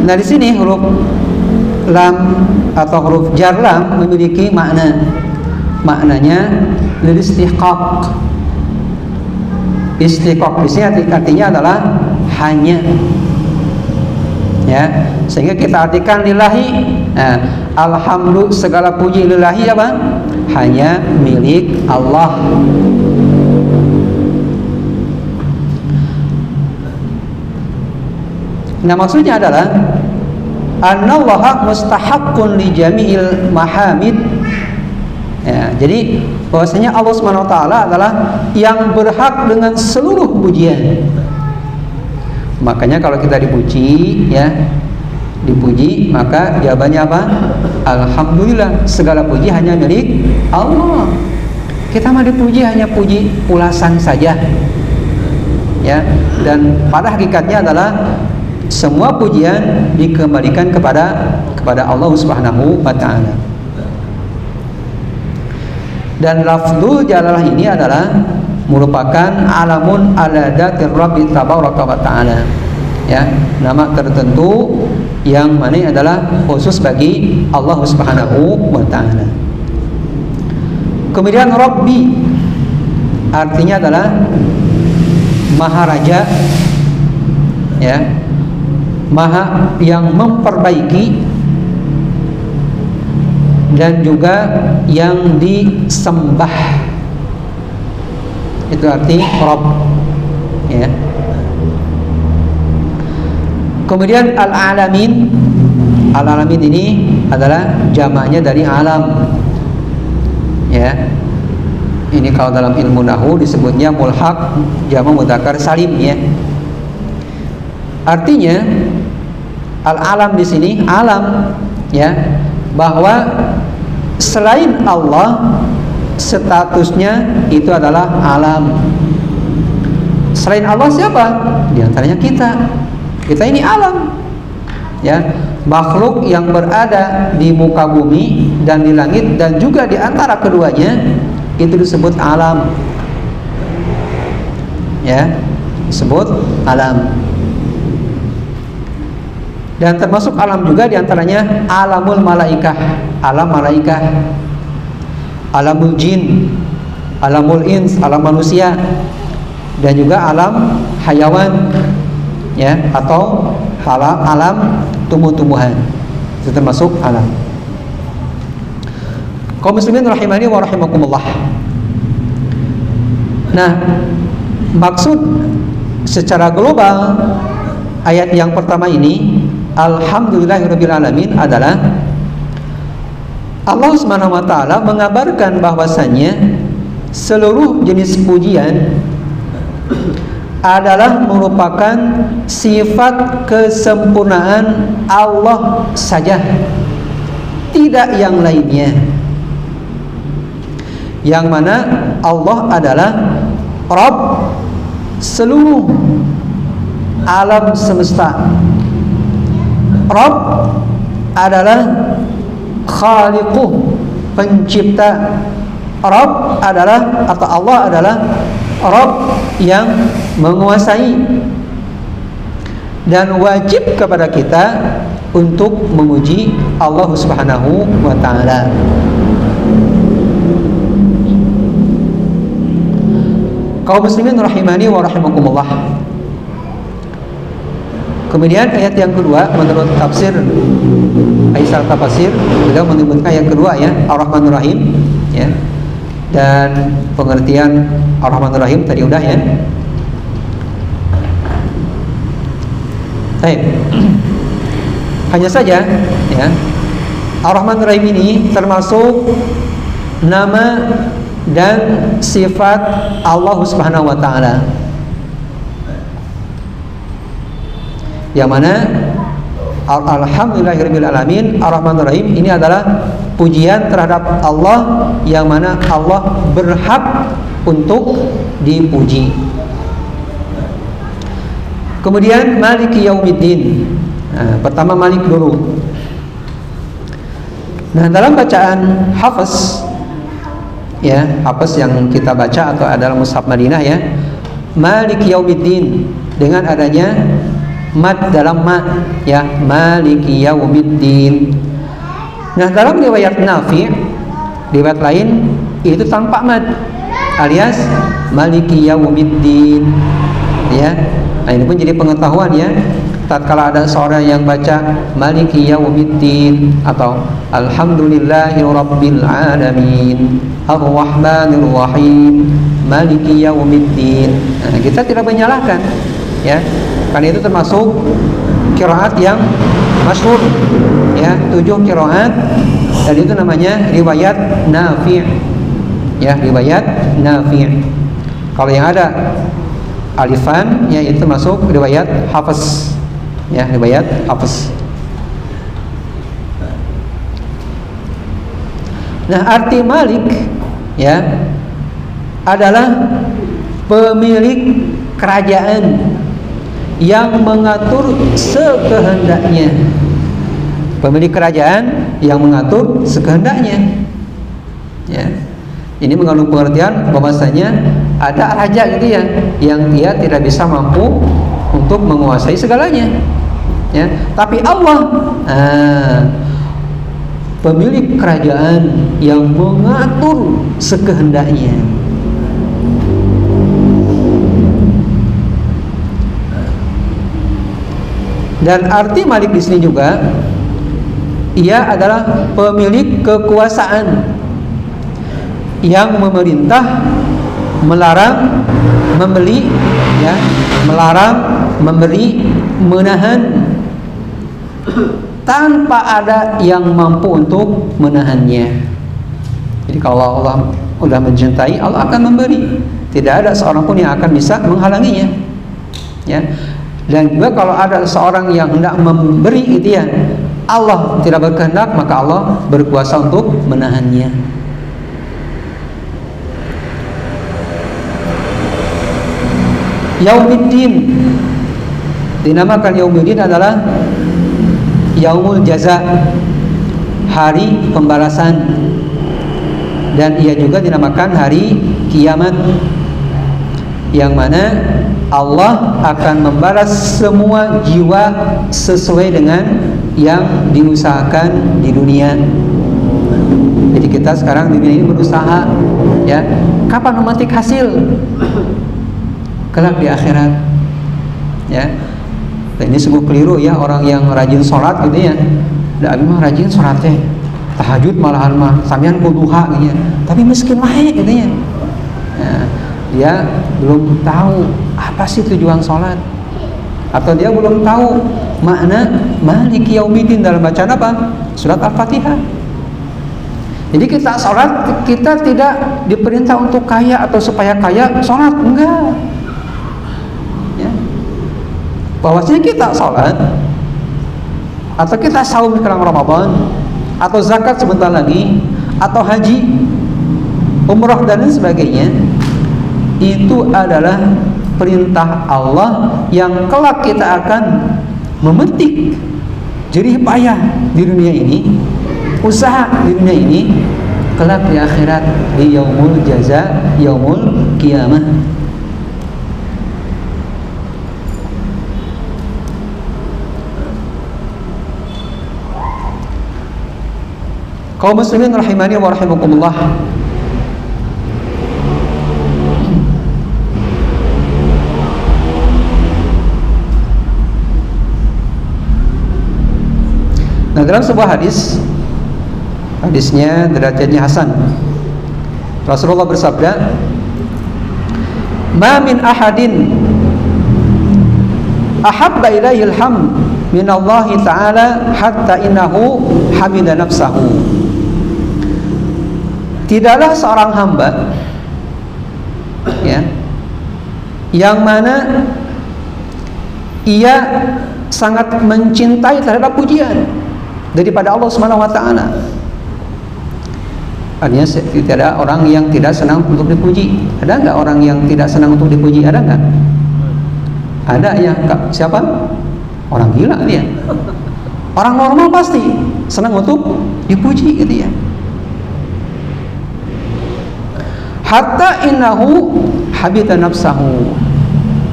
Nah di sini huruf lam atau huruf jar lam memiliki maknanya lil istiqaq. Istiqaq di sini artinya adalah hanya ya, sehingga kita artikan lillahi. Nah, alhamdulillah segala puji lillahi apa? Hanya milik Allah. Nah maksudnya adalah annallaha mustahaqqun li jami'il mahamid ya, jadi bahwasanya Allah Subhanahu wa taala adalah yang berhak dengan seluruh pujian. Makanya kalau kita dipuji ya, maka jawabannya apa? Alhamdulillah, segala puji hanya milik Allah. Kita mah dipuji hanya puji ulasan saja ya, dan pada hakikatnya adalah semua pujian dikembalikan kepada Allah Subhanahu wa taala. Dan lafzul jalalah ini adalah merupakan alamun ala dzatir Rabbi tabaraka wa taala. Ya, nama tertentu yang mana adalah khusus bagi Allah Subhanahu wa taala. Kemudian Rabbi artinya adalah Maharaja ya. Maha yang memperbaiki dan juga yang disembah. Itu arti Rabb ya. Kemudian al-alamin. Al-alamin ini adalah jamaknya dari alam ya. Ini kalau dalam ilmu nahwu disebutnya mulhaq jamak mudzakkar salim ya. Artinya al-alam di sini alam, ya, bahwa selain Allah statusnya itu adalah alam. Selain Allah siapa? Di antaranya kita. Kita ini alam, ya, makhluk yang berada di muka bumi dan di langit dan juga di antara keduanya itu disebut alam, ya, disebut alam. Dan termasuk alam juga diantaranya alamul malaikah, alam malaikah, alamul jin, alamul ins, alam manusia, dan juga alam hayawan, ya, atau alam tumbuh-tumbuhan. Itu termasuk alam. Kaum muslimin rahimani wa rahimakumullah. Nah, maksud secara global ayat yang pertama ini, alhamdulillahirabbil alamin, adalah Allah Subhanahu wa taala mengabarkan bahwasannya seluruh jenis pujian adalah merupakan sifat kesempurnaan Allah saja, tidak yang lainnya. Yang mana Allah adalah Rabb seluruh alam semesta. Rabb adalah Khaliquh, pencipta. Rabb adalah, atau Allah adalah Rabb yang menguasai, dan wajib kepada kita untuk memuji Allah Subhanahu wa taala. Kaum muslimin rahimani wa rahimakumullah. Kemudian ayat yang kedua, menurut tafsir Aisyah Tafsir, beliau menyebutkan ayat kedua, ya, Ar-Rahmanur Rahim, ya. Dan pengertian Ar-Rahmanur Rahim tadi udah, ya. Baik. Hanya saja, ya, Ar-Rahmanur Rahim ini termasuk nama dan sifat Allah Subhanahu wa taala, yang mana alhamdulillahirabbil alamin, Ar-Rahmanur Rahim ini adalah pujian terhadap Allah yang mana Allah berhak untuk dipuji. Kemudian Maliki Yaumiddin. Nah, pertama Malik dulu. Nah, dalam bacaan Hafiz, ya, Hafiz yang kita baca atau adalah Mushaf Madinah, ya, Maliki Yaumiddin dengan adanya mad dalam ma, ya, Maliki Yaumiddin. Nah, dalam riwayat Nafi', riwayat lain itu tanpa mad, alias Maliki Yaumiddin, ya. Nah, ini pun jadi pengetahuan, ya, tatkala ada seorang yang baca Maliki Yaumiddin atau Alhamdulillahirabbil alamin Ar-Rahmanir Rahim Maliki Yaumiddin. Nah, kita tidak menyalahkan, ya, karena itu termasuk qiraat yang masyhur, ya, 7 qiraat, dan itu namanya riwayat Nafi', ya, riwayat Nafi'. Kalau yang ada alifan, ya, itu masuk riwayat Hafiz, ya, riwayat Hafiz. Nah, arti Malik, ya, adalah pemilik kerajaan yang mengatur sekehendaknya. Pemilik kerajaan yang mengatur sekehendaknya, ya. Ini mengandung pengertian bahwasanya ada raja gitu, ya, yang dia tidak bisa mampu untuk menguasai segalanya, ya. Tapi Allah, pemilik kerajaan yang mengatur sekehendaknya. Dan arti Malik di sini juga, ia adalah pemilik kekuasaan yang memerintah, melarang, membeli, ya, melarang, memberi, menahan, tanpa ada yang mampu untuk menahannya. Jadi kalau Allah sudah mencintai, Allah akan memberi. Tidak ada seorang pun yang akan bisa menghalanginya, ya. Dan juga kalau ada seorang yang hendak memberi itu ya, Allah tidak berkehendak, maka Allah berkuasa untuk menahannya. Yaumiddin, dinamakan Yaumiddin adalah Yaumul Jaza, hari pembalasan, dan ia juga dinamakan hari kiamat, yang mana Allah akan membalas semua jiwa sesuai dengan yang diusahakan di dunia. Jadi kita sekarang di dunia ini berusaha, ya. Kapan memetik hasil? Kelak di akhirat, ya. Nah, ini sungguh keliru ya orang yang rajin sholat gitu ya. Dah mah rajin sholat teh, tahajud malahan mah, sampean kuduha gitu ya. Tapi miskin wae gitu ya. Nah, dia belum tahu apa sih tujuan sholat, atau dia belum tahu makna Maliki Yaumiddin dalam bacaan apa? Surat Al-Fatihah. Jadi kita sholat, kita tidak diperintah untuk kaya atau supaya kaya sholat, enggak ya. Bahwasanya kita sholat, atau kita saum di bulan Ramadan, atau zakat sebentar lagi, atau haji, umrah dan lain sebagainya, itu adalah perintah Allah yang kelak kita akan memetik jerih payah di dunia ini, usaha di dunia ini, kelak di akhirat, di yaumul jaza, yaumul qiyamah. Kaum muslimin rahimani wa rahimakumullah, nah, dalam sebuah hadisnya derajatnya hasan, Rasulullah bersabda, "Ma min ahadin ahabba ilaihil hamd min Allah Ta'ala hatta innahu hamida nafsahu." Tidaklah seorang hamba ya, yang mana ia sangat mencintai terhadap pujian daripada Allah Subhanahu wa taala. Artinya tidak ada orang yang tidak senang untuk dipuji. Ada enggak orang yang tidak senang untuk dipuji? Ada enggak? Ada ya. Siapa? Orang gila dia. Orang normal pasti senang untuk dipuji gitu ya. Hatta innahu habita nafsahu,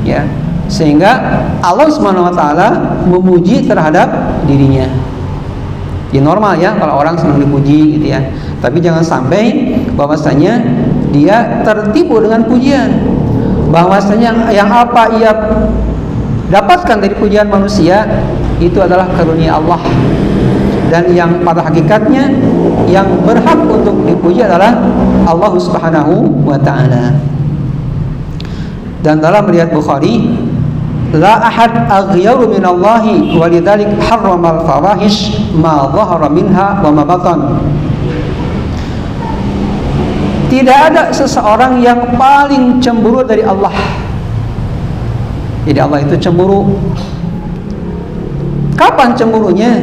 ya, sehingga Allah Subhanahu wa taala memuji terhadap dirinya. Ya normal ya kalau orang senang dipuji gitu ya. Tapi jangan sampai bahwasanya dia tertipu dengan pujian. Bahwasanya yang apa ia dapatkan dari pujian manusia itu adalah karunia Allah. Dan yang pada hakikatnya yang berhak untuk dipuji adalah Allah Subhanahu wa ta'ala. Dan dalam riwayat Bukhari, la ahad aghyaru minallahi walidzalik harramal fawahish ma dhahara minha wa ma batan. Tidak ada seseorang yang paling cemburu dari Allah. Jadi Allah itu cemburu. Kapan cemburunya?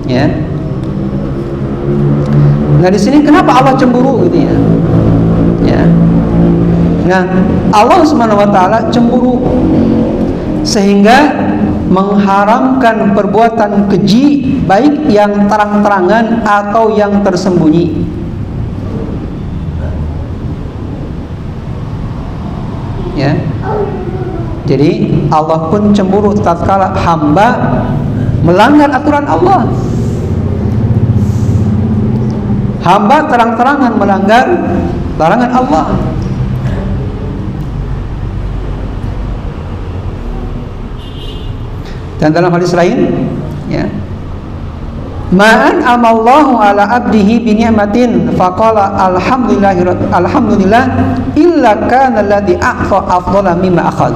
Ya. Nah di sini kenapa Allah cemburu gitu ya? Ya. Nah Allah Subhanahu wa taala cemburu sehingga mengharamkan perbuatan keji, baik yang terang-terangan atau yang tersembunyi. Ya. Jadi Allah pun cemburu tatkala hamba melanggar aturan Allah. Hamba terang-terangan melanggar larangan Allah. Dan dalam hadis lain, ya, ma'an amallahu ala abdihi bi ni'matin faqala alhamdulillah illa kana alladhi a'ta afdala mimma akhad.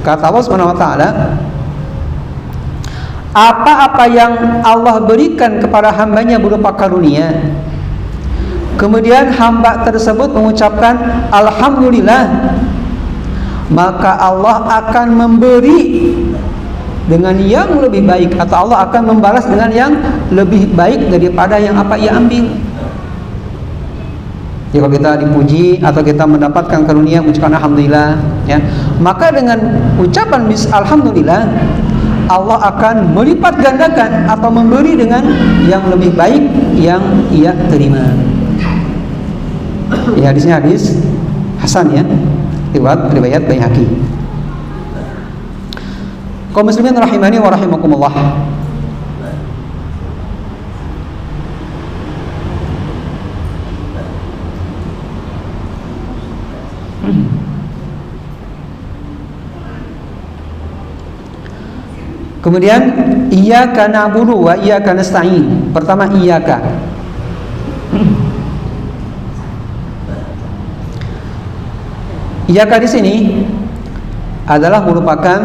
Kata Allah Subhanahu wa taala, apa-apa yang Allah berikan kepada hambanya berupa karunia, kemudian hamba tersebut mengucapkan alhamdulillah, maka Allah akan memberi dengan yang lebih baik, atau Allah akan membalas dengan yang lebih baik daripada yang apa ia ambil. Jadi kalau kita dipuji atau kita mendapatkan karunia, ucapkan alhamdulillah, ya, maka dengan ucapan alhamdulillah, Allah akan melipat gandakan atau memberi dengan yang lebih baik yang ia terima. Ya, hadisnya hadis hasan, ya, riwayat Baihaqi. Kaum muslimin rahimani wa rahimakumullah. Kemudian iyyaka na'budu wa iyyaka nasta'in. Pertama iyyaka. Iyyaka di sini adalah merupakan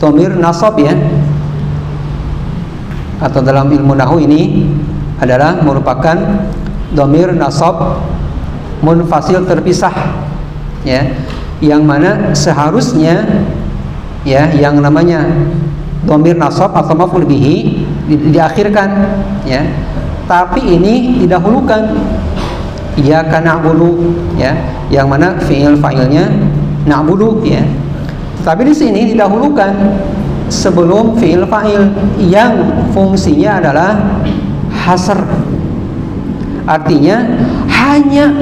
dhamir nasab, ya. Atau dalam ilmu nahwu ini adalah merupakan dhamir nasab munfasil terpisah, ya. Yang mana seharusnya, ya, yang namanya dhamir nasab atau maf'ul bihi diakhirkan, ya, tapi ini didahulukan. Iyyaka na'budu, ya, yang mana fi'il fa'ilnya na'budu, ya. Tapi di sini didahulukan sebelum fi'il fa'il yang fungsinya adalah hasr. Artinya hanya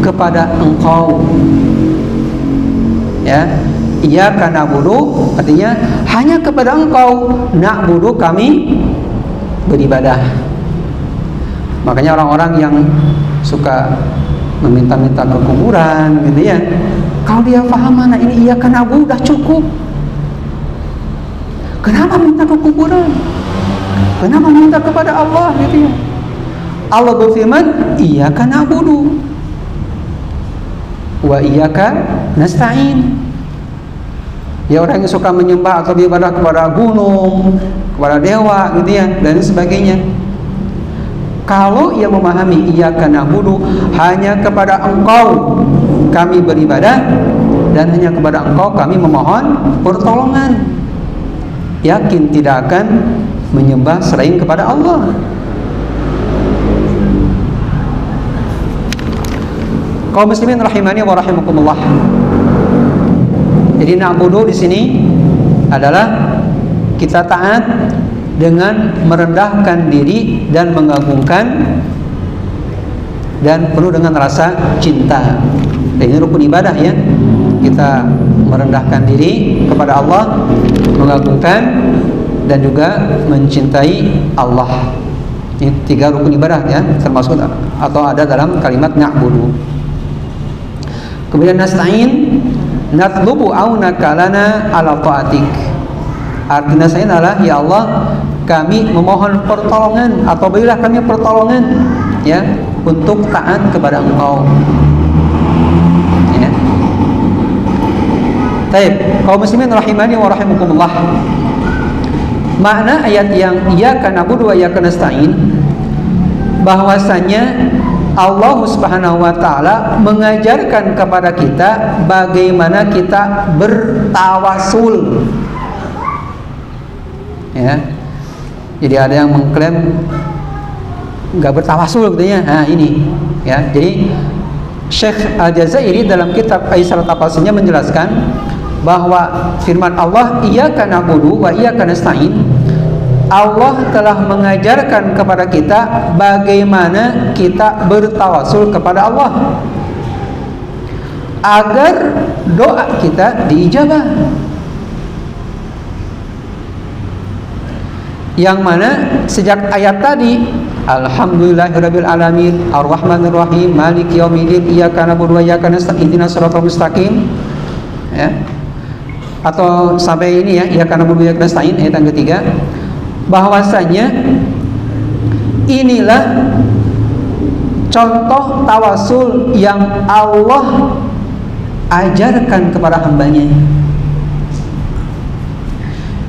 kepada Engkau, ya. Iyyaka na'budu artinya hanya kepada Engkau, na'budu kami beribadah. Makanya orang-orang yang suka meminta-minta ke kuburan, gitu, ya, kalau dia paham mana ini iyyaka na'budu udah cukup. Kenapa minta ke kuburan? Kenapa minta kepada Allah, gitu, ya? Allah berfirman iyyaka na'budu wa iyyaka nasta'in. Ya, orang yang suka menyembah atau beribadah kepada gunung, kepada dewa, gitu, ya, dan sebagainya. Kalau ia memahami iyyaka na'budu hanya kepada Engkau kami beribadah dan hanya kepada Engkau kami memohon pertolongan, yakin tidak akan menyembah selain kepada Allah. Kaum muslimin rahimani wa rahimakumullah. Jadi na'budu di sini adalah kita taat dengan merendahkan diri dan mengagungkan dan penuh dengan rasa cinta. Dan ini rukun ibadah, ya. Kita merendahkan diri kepada Allah, mengagungkan dan juga mencintai Allah. Ini 3 rukun ibadah, ya, termasuk atau ada dalam kalimat na'budu. Kemudian nasta'in, natlubu aunaka lana ala ta'atik. Artinya saya adalah, ya Allah, kami memohon pertolongan atau berilah kami pertolongan, ya, untuk taat kepada Engkau, ya. Baik, kaum muslimin rahimani wa rahimakumullah. Makna ayat yang iyyaka na'budu wa iyyaka nasta'in, bahwasanya Allah Subhanahu wa taala mengajarkan kepada kita bagaimana kita bertawasul, ya. Jadi ada yang mengklaim nggak bertawasul, gitu, ya. Nah, ini, ya. Jadi Syekh Al-Jazairi dalam kitab Aisyah Tafsirnya menjelaskan bahwa firman Allah iyyaka na'budu wa iyyaka nasta'in, Allah telah mengajarkan kepada kita bagaimana kita bertawasul kepada Allah agar doa kita diijabah. Yang mana sejak ayat tadi alhamdulillahirabbil alamin arrahmanir rahim maliki yaumiddin iyyaka na'budu wa iyyaka nasta'in ihdinas siratal mustaqim, ya, atau sampai ini, ya, iyyaka na'budu wa iyyaka nasta'in ayat yang ketiga, bahwasanya inilah contoh tawasul yang Allah ajarkan kepada hambanya,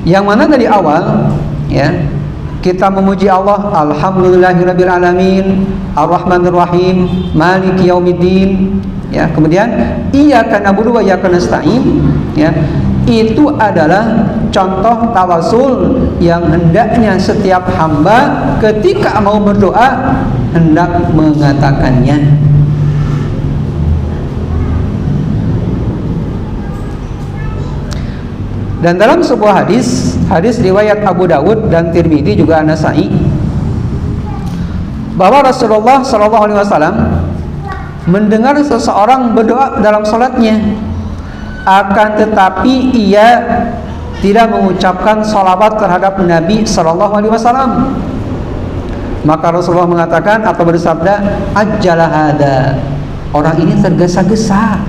yang mana dari awal, ya, kita memuji Allah alhamdulillahirabbil alamin arrahmanir rahim maliki yaumiddin, ya. Kemudian iyyaka na'budu wa iyyaka nasta'in, ya. Itu adalah contoh tawasul yang hendaknya setiap hamba ketika mau berdoa hendak mengatakannya. Dan dalam sebuah hadis riwayat Abu Dawud dan Tirmidzi juga An-Nasa'i, bahwa Rasulullah SAW mendengar seseorang berdoa dalam salatnya, akan tetapi ia tidak mengucapkan salawat terhadap Nabi SAW. Maka Rasulullah mengatakan atau bersabda, ajjala hada, orang ini tergesa-gesa.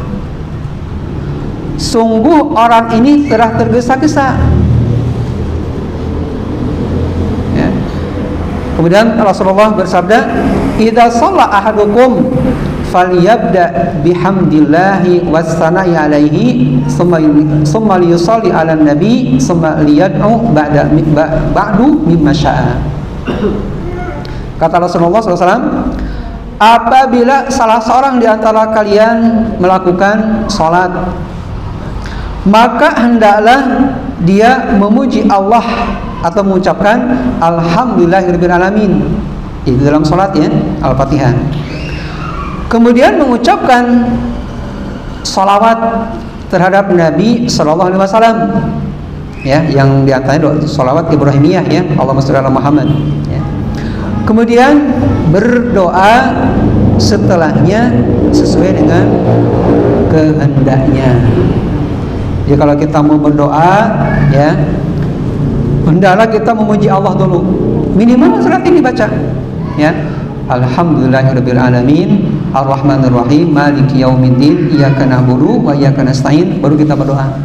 Sungguh orang ini telah tergesa-gesa. Ya. Kemudian Rasulullah bersabda, idza shalla ahadukum falyabda bihamdillahi wassana'i alaihi summa liyusalli ala nabi summa liyad'u ba'du mimma syaa. Kata Rasulullah SAW, apabila salah seorang di antara kalian melakukan salat, maka hendaklah dia memuji Allah atau mengucapkan alhamdulillahirabbil alamin. Itu dalam salat, ya, Al-Fatihah. Kemudian mengucapkan salawat terhadap Nabi SAW, ya, yang diantaranya salawat Ibrahimiyah, ya, Allahumma shalli ala Muhammad, ya. Kemudian berdoa setelahnya sesuai dengan kehendaknya. Jadi kalau kita mau berdoa, ya, hendaklah kita memuji Allah dulu. Minimal surat ini baca, ya. Alhamdulillahirabbil alamin, arrahmanir rahim, maliki yaumiddin, iyyaka na'budu wa iyyaka nasta'in, baru kita berdoa.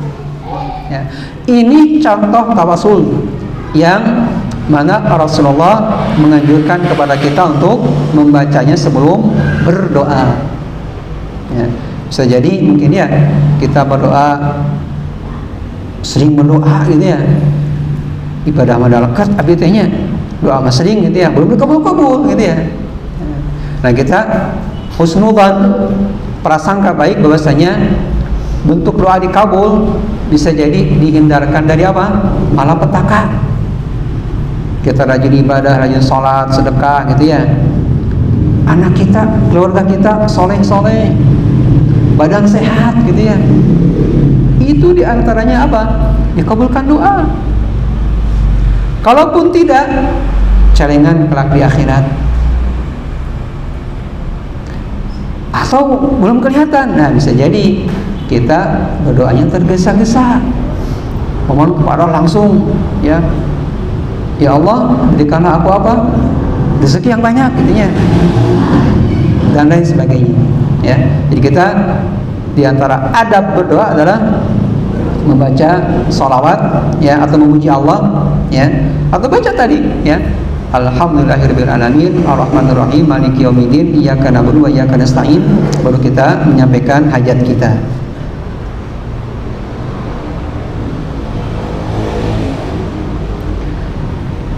Ya. Ini contoh tawasul yang mana Rasulullah menganjurkan kepada kita untuk membacanya sebelum berdoa. Ya. Bisa jadi mungkin, ya, kita berdoa, sering berdoa gitu, ya, ibadah mah lekat abitnya, doa mah sering gitu, ya, belum dikabul-kabul gitu, ya. Nah, kita husnudzan, prasangka baik bahwasanya bentuk doa dikabul bisa jadi dihindarkan dari apa? Malapetaka. Kita rajin ibadah, rajin sholat, sedekah gitu, ya. Anak kita, keluarga kita soleh-soleh, badan sehat gitu, ya. Itu diantaranya apa? Dikabulkan doa. Kalaupun tidak, celengan kelak di akhirat. Atau belum kelihatan, nah bisa jadi kita berdoanya tergesa-gesa, memohon kepada Allah langsung, ya, ya Allah berikanlah aku apa? Rezeki yang banyak, intinya, dan lain sebagainya, ya. Jadi kita diantara adab berdoa adalah membaca sholawat, ya, atau memuji Allah, ya, atau baca tadi, ya, alhamdulillahirabbil alamin, arrahmanir rahim, maliki yaumiddin, iyyaka na'budu wa iyyaka nasta'in, baru kita menyampaikan hajat kita.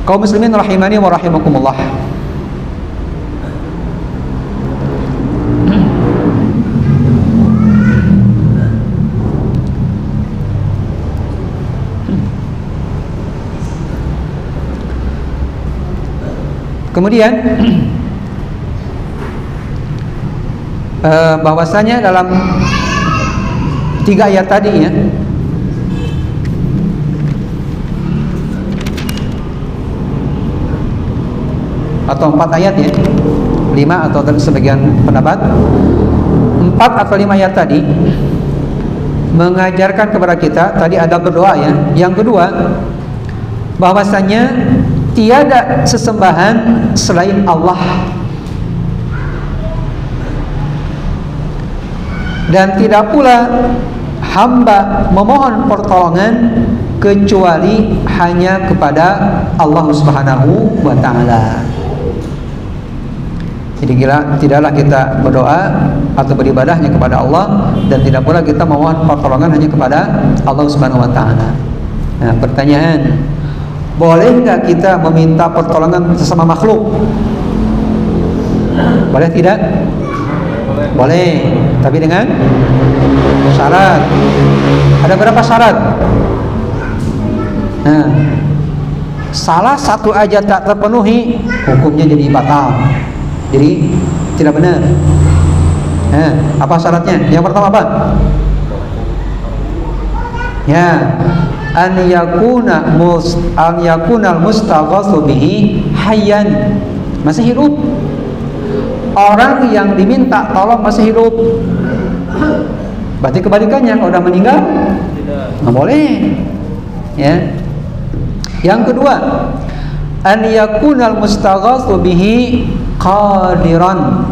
Kaum muslimin rahimani wa rahimakumullah. Kemudian bahwasanya dalam 3 ayat tadi, ya, atau 4 ayat, ya, 5 atau sebagian pendapat 4 atau 5 ayat tadi mengajarkan kepada kita tadi ada berdoa, ya. Yang kedua, bahwasanya tiada sesembahan selain Allah, dan tidak pula hamba memohon pertolongan kecuali hanya kepada Allah Subhanahu wa ta'ala. Jadi tidaklah kita berdoa atau beribadahnya kepada Allah, dan tidak pula kita memohon pertolongan hanya kepada Allah Subhanahu wa ta'ala. Nah, pertanyaan, boleh nggak kita meminta pertolongan sesama makhluk? Boleh tidak? Boleh. Boleh, tapi dengan syarat. Ada berapa syarat? Nah, salah satu aja tak terpenuhi, hukumnya jadi batal. Jadi tidak benar. Nah, apa syaratnya? Yang pertama apa? Ya, an yakunal mustaghatsu bihi hayyan, masih hidup. Orang yang diminta tolong masih hidup. Berarti kebalikannya, kalau udah meninggal nggak boleh. Ya. Yang kedua, an yakunal mustaghatsu bihi qadiran.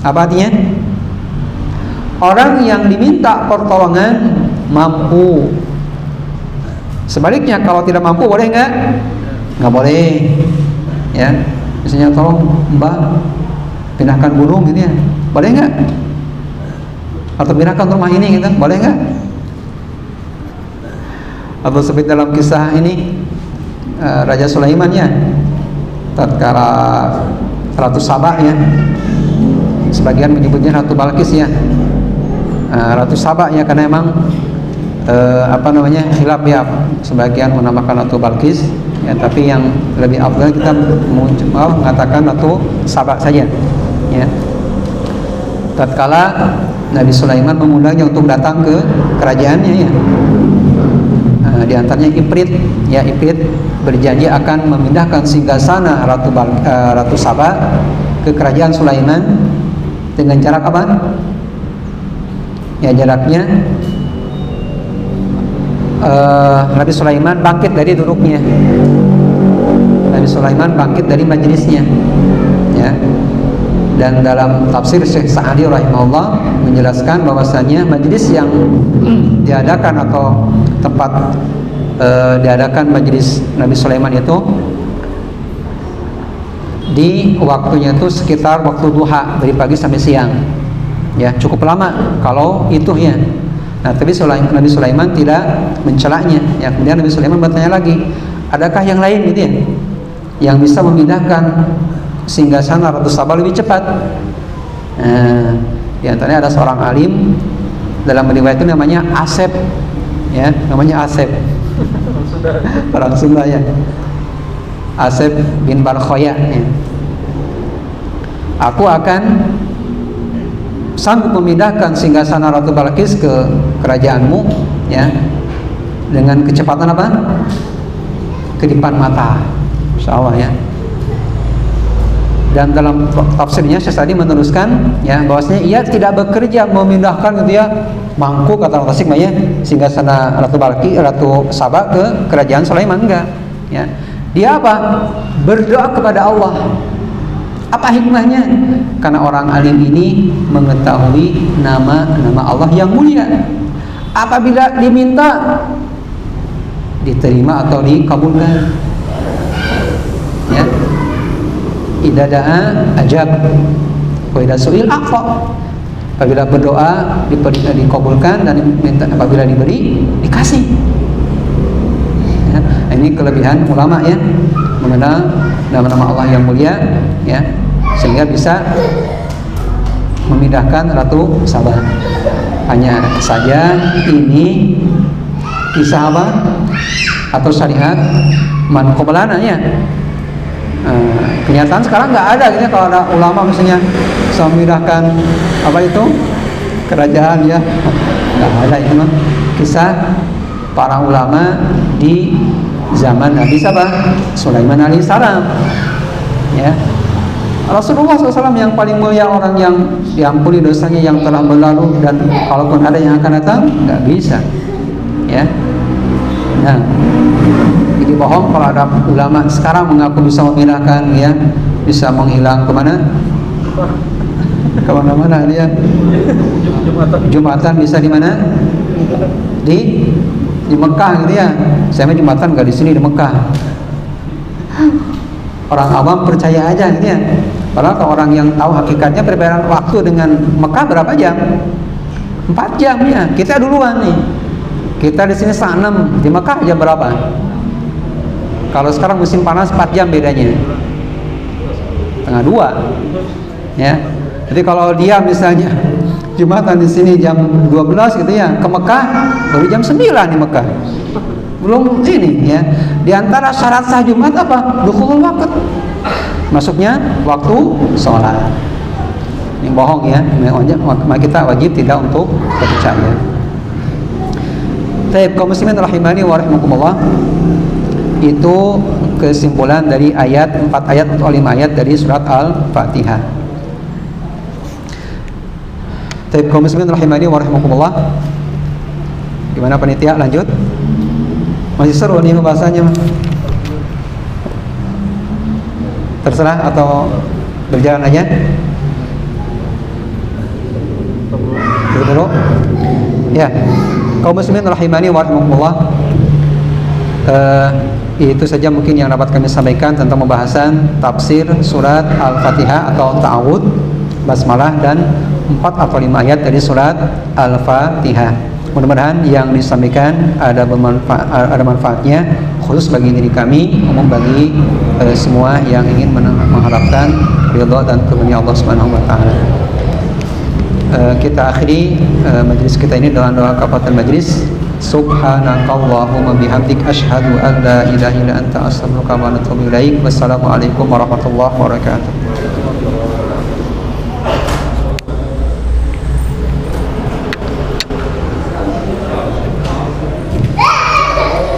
Apa artinya? Orang yang diminta pertolongan mampu. Sebaliknya, kalau tidak mampu boleh nggak? Nggak boleh. Ya, misalnya tolong Mbak pindahkan gunung gitu ya, boleh nggak? Atau pindahkan rumah ini gitu, boleh nggak? Atau seperti dalam kisah ini Raja Sulaiman ya, tatkala Ratu Saba ya, sebagian menyebutnya Ratu Balkis ya, Ratu Saba ya, karena emang khilaf ya, sebagian menamakan Ratu Balkis ya, tapi yang lebih afdal kita mengatakan Ratu Saba saja ya. Tatkala Nabi Sulaiman mengundangnya untuk datang ke kerajaannya ya, di antaranya Ifrit ya, Ifrit berjanji akan memindahkan singgasana Ratu Saba ke kerajaan Sulaiman dengan jarak apa? Ya, jaraknya Nabi Sulaiman bangkit dari duduknya, Nabi Sulaiman bangkit dari majelisnya ya. Dan dalam tafsir Syekh Sa'adi rahimahullah menjelaskan bahwasanya majelis yang diadakan atau tempat diadakan majelis Nabi Sulaiman itu di waktunya itu sekitar waktu duha, dari pagi sampai siang ya, cukup lama kalau itu ya. Nah, tapi Nabi Sulaiman tidak mencelaknya ya. Kemudian Nabi Sulaiman bertanya lagi, adakah yang lain gitu ya, yang bisa memindahkan singgasana Ratu Saba lebih cepat? Nah, di antaranya ada seorang alim, dalam riwayat itu namanya Asep ya, namanya Asep orang Sunda ya, Asep bin Barkhoya ya. Aku akan sanggup memindahkan singgasana Ratu Balkis ke kerajaanmu ya, dengan kecepatan apa? Kedipan mata, insyaallah ya. Dan dalam tafsirnya Syekh Sa'di meneruskan ya, bahwasanya ia tidak bekerja memindahkan gitu ya, mangku kata orang Tasik ya, singgasana Ratu Saba ke kerajaan Sulaiman, enggak ya. Dia apa? Berdoa kepada Allah. Apa hikmahnya? Karena orang alim ini mengetahui nama-nama Allah yang mulia. Apabila diminta, diterima atau dikabulkan ya. Idza da'a ajab wa idza su'il a'ta. Apabila berdoa dikabulkan, dan apabila diberi dikasih ya. Ini kelebihan ulama ya, mengenal nama-nama Allah yang mulia ya, sehingga bisa memindahkan Ratu Saba. Hanya saja ini kisah apa atau syariat man qablana ya. Kenyataan sekarang nggak ada gitu ya, kalau ada ulama misalnya bisa memindahkan apa itu kerajaan ya, nggak ada. Itu mah kisah para ulama di zaman Nabi Sulaiman alaihissalam ya. Rasulullah SAW yang paling mulia, orang yang diampuni dosanya yang telah berlalu, dan kalaupun ada yang akan datang nggak bisa ya. Nah, jadi bohong kalau ada ulama sekarang mengaku bisa memindahkan ya, bisa menghilang kemana-mana dia. Jumatan bisa di mana? Di Mekah gitu ya. Saya Jumatan nggak di sini, di Mekah. Orang awam percaya aja gitu ya. Padahal kalau orang yang tahu hakikatnya, perbedaan waktu dengan Mekah berapa jam? 4 jam ya. Kita duluan nih. Kita di sini setengah 6, di Mekah jam berapa? Kalau sekarang musim panas 4 jam bedanya. Setengah 2 ya. Jadi kalau dia misalnya Jumatan di sini jam 12 gitu ya, ke Mekah baru jam 9 di Mekah. Belum ini ya. Di antara syarat sah Jumat apa? Dukhulul waqt. Masuknya waktu sholat. Ini bohong ya. Maka kita wajib tidak untuk percaya. Baik, kaum muslimin rahimani wa rahimakumullah. Itu kesimpulan dari 4 ayat atau 5 ayat dari surat Al-Fatihah. Baik, kaum muslimin rahimani wa rahimakumullah. Gimana panitia, lanjut? Masih seru nih pembahasannya. Terserah atau berjalan aja? Dulu. Ya, kaum muslimin rahimani wa rahimakumullah. Itu saja mungkin yang dapat kami sampaikan tentang pembahasan tafsir surat Al-Fatihah atau ta'awud, basmalah, dan 4 atau 5 ayat dari surat Al-Fatihah. Mudah-mudahan yang disampaikan ada manfaatnya, khusus bagi diri kami, umum bagi semua yang ingin mengharapkan ridha dan karunia Allah Subhanahu wa taala. Kita akhiri majelis kita ini dengan doa kafaratul majelis. Subhanakallahumma bihamdik asyhadu an la ilaha illa anta astaghfiruka wa atubu ilaik. Wassalamualaikum warahmatullahi wabarakatuh.